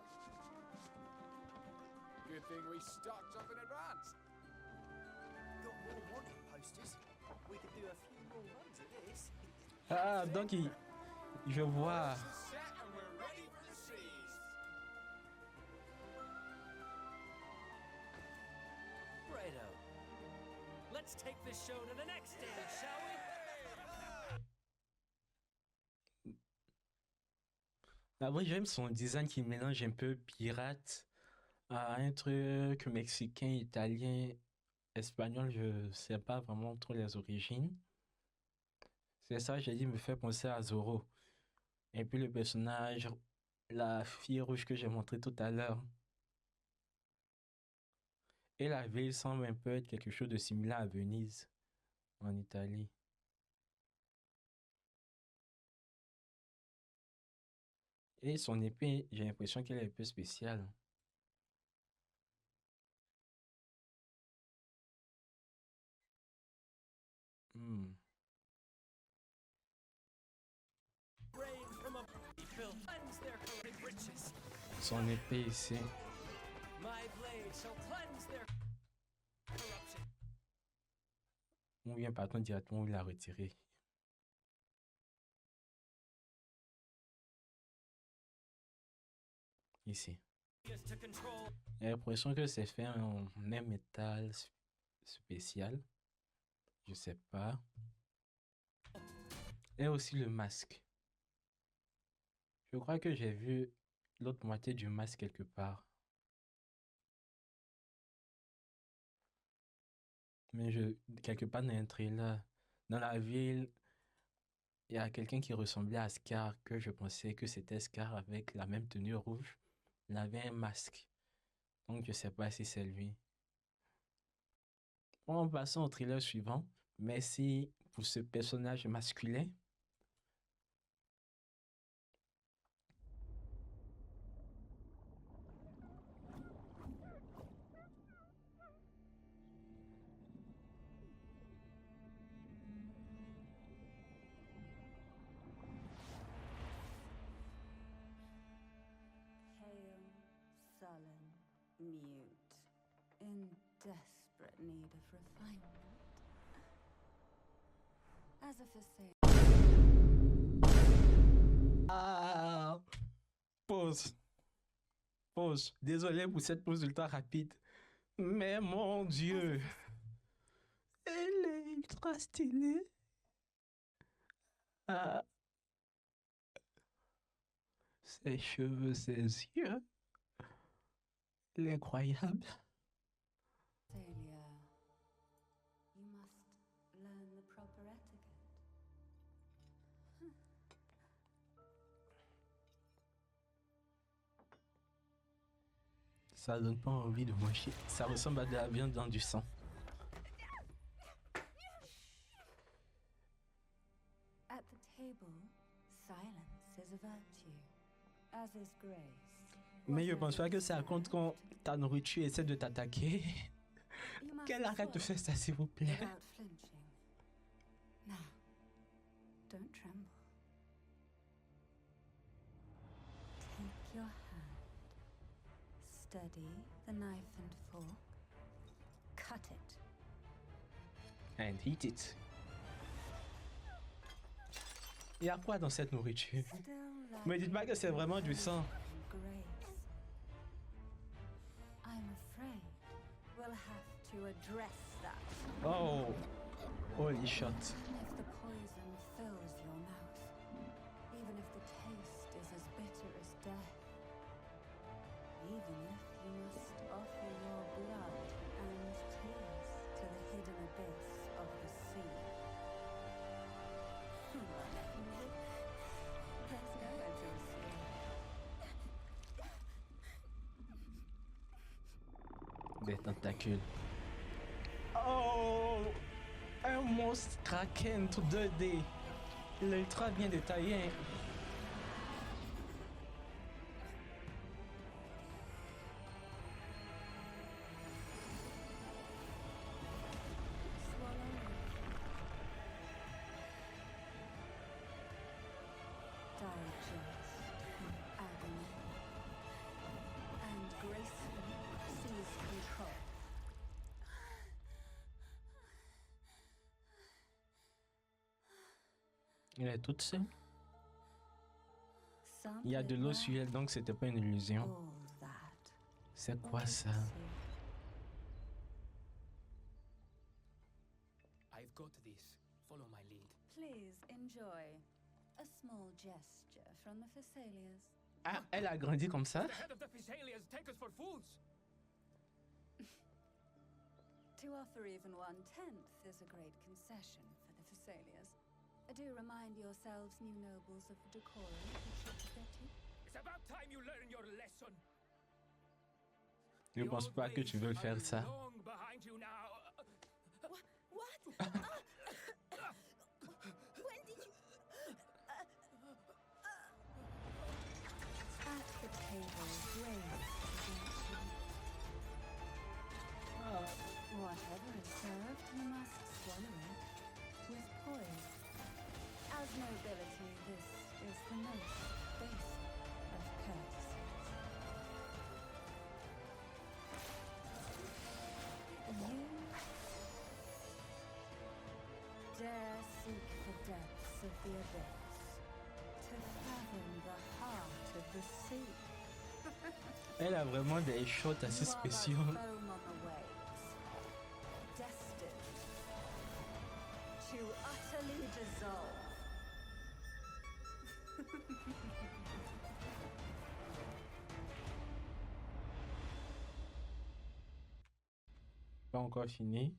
Good thing we stocked up in advance. Got more wanted posters. We could do a few more runs of this. Ah, donc je vois. Set and we're ready for the seas. Righto. Let's take this show to the next stage, shall we? D'abord, j'aime son design qui mélange un peu pirate à un truc mexicain, italien, espagnol. Je sais pas vraiment trop les origines. C'est ça, j'ai dit, me fait penser à Zorro. Et puis le personnage, la fille rouge que j'ai montré tout à l'heure. Et la ville semble un peu être quelque chose de similaire à Venise, en Italie. Et son épée, j'ai l'impression qu'elle est un peu spéciale. Hmm. Rain from a people cleanse their corrupted riches. Son épée ici. My blade shall cleanse their corruption. On vient par contre directement où il l'a retiré. Ici. To control. J'ai l'impression que c'est fait en même métal spécial. Je sais pas. Et aussi le masque. Je crois que j'ai vu l'autre moitié du masque quelque part. Mais quelque part dans un trailer, dans la ville, il y a quelqu'un qui ressemblait à Scar, que je pensais que c'était Scar avec la même tenue rouge. Il avait un masque. Donc je sais pas si c'est lui. Bon, passons au trailer suivant. Merci pour ce personnage masculin. Pale, sullen, mute, in desperate need of refinement. As if a sailor. Ah! Pause. Pause. Désolé pour cette pause ultra rapide. Mais mon Dieu! Elle est ultra stylée. Ah. Ses cheveux, ses yeux. Elle est incroyable. Failure. You must learn the proper etiquette. Ça donne pas envie de manger. Ça ressemble à de la viande dans du sang. At the table, silence is a virtue, as is grace. Mais je pense pas que ça compte quand ta nourriture essaie de t'attaquer. Qu'elle arrête de faire ça, s'il vous plaît. Without flinching. Now, don't tremble. Take your hand. Steady the knife and fork. Cut it. And eat it. Il y a quoi dans cette nourriture? Me dites pas que c'est vraiment du sang. Grace. I'm afraid we'll have to address that. Oh, holy shot. Even if the poison fills your mouth, even if the taste is as bitter as death, even if you must offer your blood and tears to the hidden abyss of the sea. There's nowhere to escape. Des tentacules. Oh, un monstre kraken tout 2D. Il est ultra bien détaillé. Digest in agony and gracefully seize control. Elle est toute seule. Some Il y a de l'eau sur elle, donc c'était pas une illusion. all that. C'est quoi ça? got this. Follow my lead. Please enjoy a small gesture from the Thessalias. Ah, elle a grandi comme ça? The head of the Thessalians take us for fools. To offer even 1/10 is a great concession for the Thessalias. Do remind yourselves, new nobles, of the decorum that should protect you. It's about time you learn your lesson. Je pense pas que tu veux faire ça. Long behind you now. What? When did you... At the table, grace against you. Whatever is served, you must swallow it with poise. As nobility, this is the most basic of courtesies. You dare seek the depths of the abyss to fathom the heart of the sea. Elle a vraiment des shots assez You are like spéciaux. foam on the waves, destined to utterly dissolve. Pas encore fini.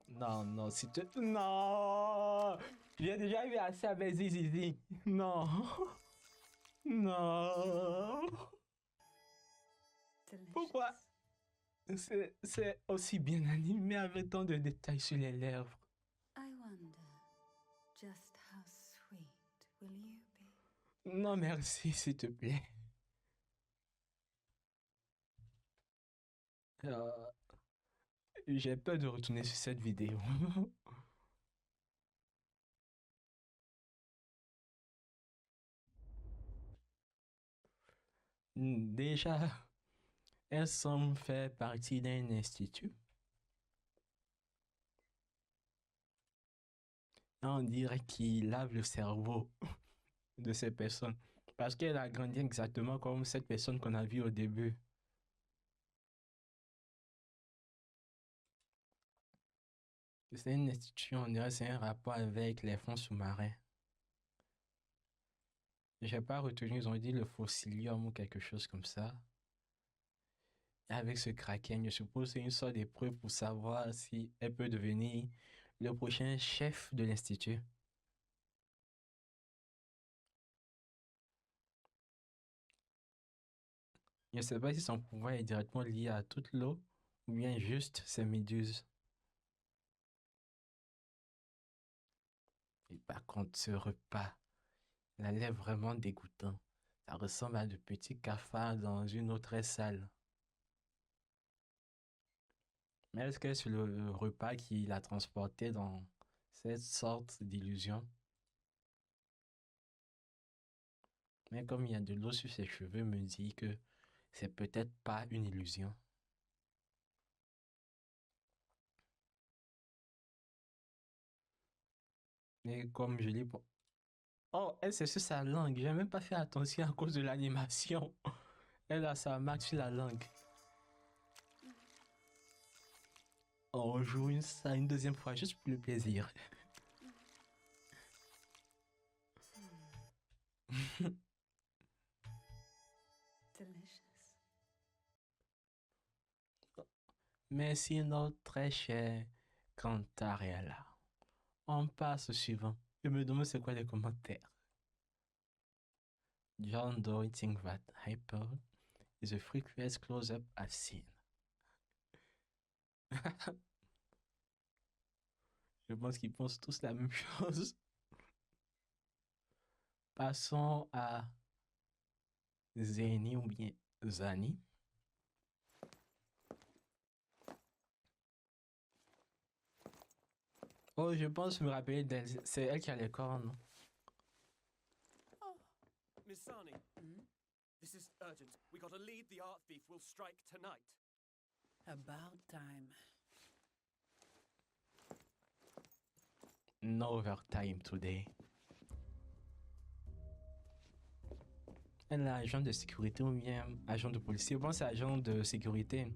Non, non, si tu... Non! J'ai déjà eu assez avec Zizi. Non. Non. Pourquoi? C'est aussi bien animé avec tant de détails sur les lèvres. I wonder, just how sweet will you be? Non, merci, s'il te plaît. J'ai peur de retourner sur cette vidéo. Déjà, elle semble faire partie d'un institut. On dirait qu'il lave le cerveau de ces personnes. Parce qu'elle a grandi exactement comme cette personne qu'on a vue au début. C'est un institut, on dirait, c'est un rapport avec les fonds sous-marins. J'ai pas retenu, ils ont dit le fossilium ou quelque chose comme ça. Et avec ce kraken, je suppose c'est une sorte d'épreuve pour savoir si elle peut devenir le prochain chef de l'institut. Je ne sais pas si son pouvoir est directement lié à toute l'eau ou bien juste ces méduses. Et par contre, ce repas, il a l'air vraiment dégoûtant. Ça ressemble à de petits cafards dans une autre salle. Mais est-ce que c'est le repas qui l'a transporté dans cette sorte d'illusion? Mais comme il y a de l'eau sur ses cheveux, me dit que c'est peut-être pas une illusion. Et comme je l'ai... Oh, elle c'est sur sa langue. J'ai même pas fait attention à cause de l'animation. Elle a sa marque sur la langue. On joue ça une deuxième fois, juste pour le plaisir. Delicious. Merci notre très cher Cantarella. On passe au suivant. Je me demande c'est quoi les commentaires. John Doe think that hyper is the freakiest close-up I've seen. Je pense qu'ils pensent tous la même chose. Passons à Zeni ou bien Zani. Oh, je pense me rappeler d'elle. C'est elle qui a les cornes. Miss Sani, this is urgent. We gotta lead. The art thief will strike tonight. About time. No overtime today. Elle est agent de sécurité ou bien agent de policier. Bon, c'est agent de sécurité.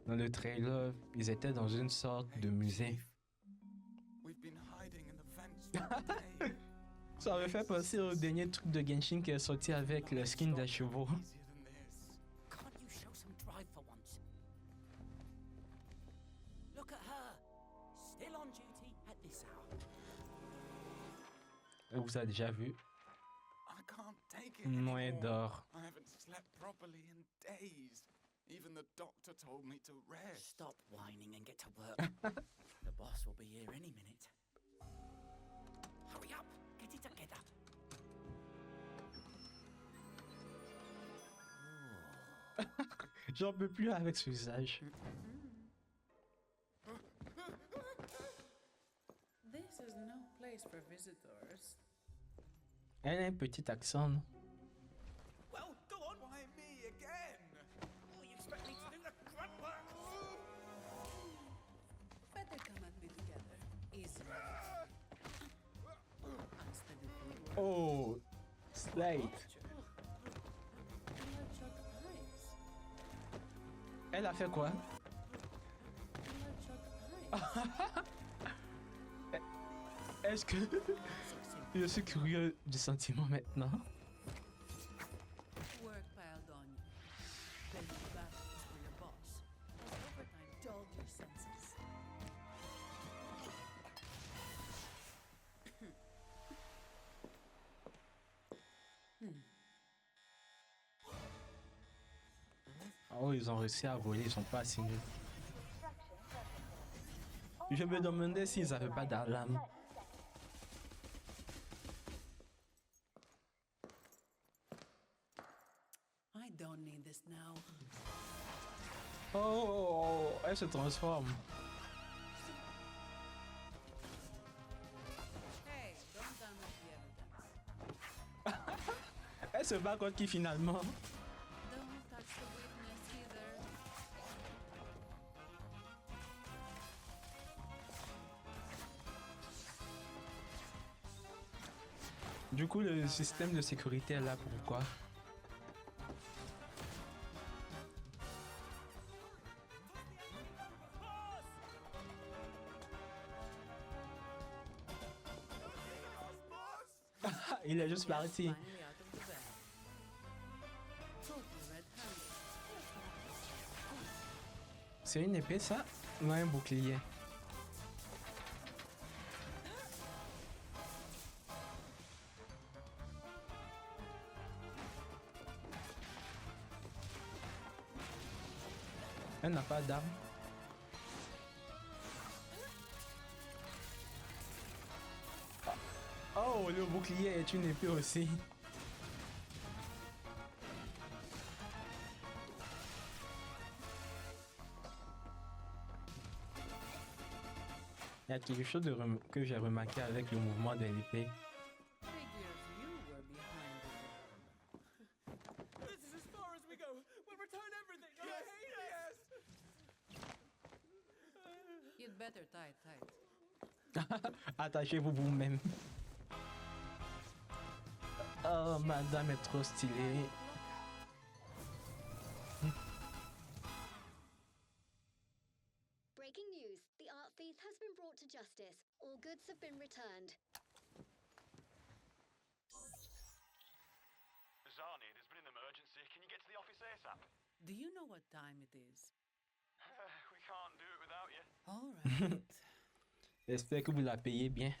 Dans le trailer, ils étaient dans une sorte de musée. We've been hiding in the vents all day. Ça avait fait penser au dernier truc de Genshin qui est sorti avec le skin des chevaux. Can't you show some drive for once? Look at her, still on duty at this hour. Elle vous a déjà vu. I can't take it Moins anymore. d'or. I haven't slept properly in days. Even the doctor told me to rest. Stop whining and get to work. The boss will be here any minute. Hurry up, get it together. J'en peux plus avec ce visage. This is no place for visitors. Elle a un petit accent. Non? Well, go on. Why me again? Oh, you expect me to do the grunt work? Better come and be together. Easy. Instead of good work. Oh, Slate. Bloodshot eyes. Elle a fait quoi? Bloodshot eyes. Est-ce que je suis curieux du sentiment maintenant? Work piled on you. Paying the battles for your boss. Has overtime dulled your senses? Oh, ils ont réussi à voler, ils sont pas assez nuls. Je me demandais s'ils avaient pas d'alarme. I don't need this now. Oh, elle se transforme. Hey, don't damage the evidence. Elle se bat contre qui finalement? Don't touch the witness either. Du coup, le système de sécurité est là pourquoi? Il est juste parti. Finally out of the bag. Totally red-handed. C'est une épée ça? Ou un bouclier? Elle n'a pas d'arme. Oh, le bouclier est une épée aussi. Il y a quelque chose que j'ai remarqué avec le mouvement de l'épée. Figures you were behind it. This is as far as we go. We'll return everything. Yes. You'd better tie it tight. Attachez-vous vous-même. Oh, madame est trop stylée. Breaking news. The art thief has been brought to justice. All goods have been returned. Zani, there's been an emergency. Can you get to the office ASAP? Do you know what time it is? We can't do it without you. All right. J'espère que vous la payez bien.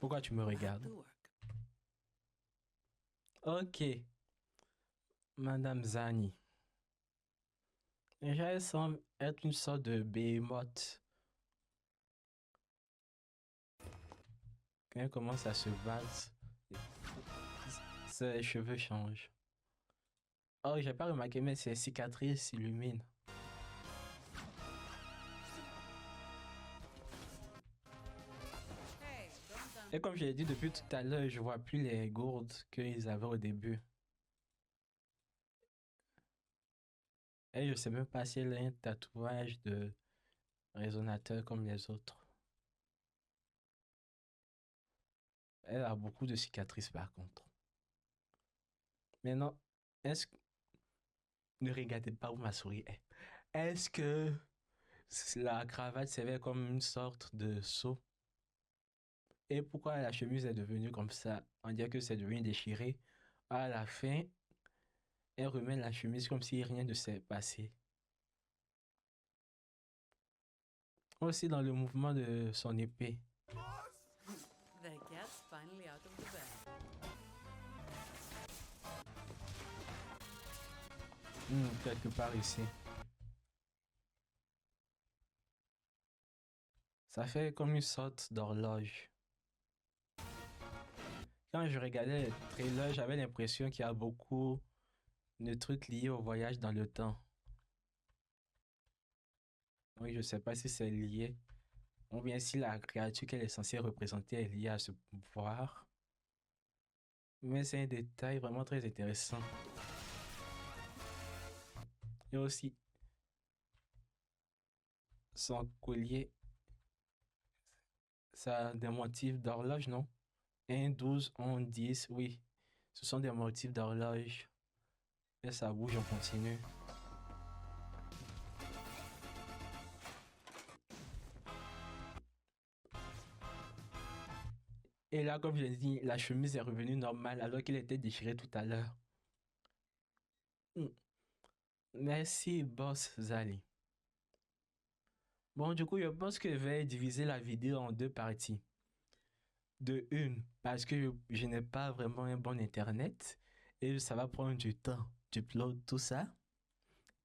Pourquoi tu me regardes? Ok. Madame Zani. Déjà, elle semble être une sorte de behemoth. Quand elle commence à se battre, ses cheveux changent. Oh, j'ai pas remarqué, mais ses cicatrices s'illuminent. Et comme je l'ai dit depuis tout à l'heure, je vois plus les gourdes qu'ils avaient au début. Et je sais même pas si elle a un tatouage résonateur comme les autres. Elle a beaucoup de cicatrices par contre. Maintenant, est-ce que... Ne regardez pas où ma souris est. Est-ce que la cravate servait comme une sorte de seau? Et pourquoi la chemise est devenue comme ça? On dirait que c'est devenu déchiré. À la fin, elle remet la chemise comme si rien ne s'est passé. Aussi dans le mouvement de son épée. The cat's finally out of the bag. Quelque part ici. Ça fait comme une sorte d'horloge. Quand je regardais les trailers, j'avais l'impression qu'il y a beaucoup de trucs liés au voyage dans le temps. Oui, je sais pas si c'est lié. Ou bien si la créature qu'elle est censée représenter est liée à ce pouvoir. Mais c'est un détail vraiment très intéressant. Et aussi, son collier, ça a des motifs d'horloge, non? 1, 12, 11, 10, oui. Ce sont des motifs d'horloge. Et ça bouge en continu. Et là, comme je l'ai dit, la chemise est revenue normale alors qu'il était déchiré tout à l'heure. Merci, boss Zali. Bon, du coup, je pense que je vais diviser la vidéo en 2 parties. De une, parce que je n'ai pas vraiment un bon internet et ça va prendre du temps d'upload tout ça.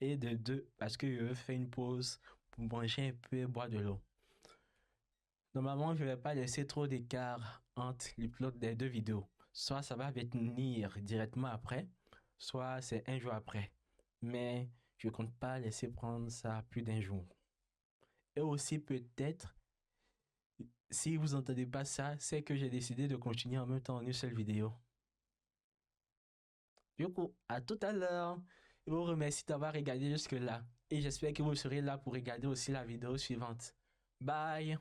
Et de 2, parce que je vais faire une pause pour manger un peu et boire de l'eau. Normalement, je ne vais pas laisser trop d'écart entre l'upload des 2 vidéos. Soit ça va venir directement après, soit c'est un jour après. Mais je ne compte pas laisser prendre ça plus d'1 jour. Et aussi peut-être, si vous n'entendez pas ça, c'est que j'ai décidé de continuer en même temps en une seule vidéo. Du coup, à tout à l'heure. Je vous remercie d'avoir regardé jusque là. Et j'espère que vous serez là pour regarder aussi la vidéo suivante. Bye!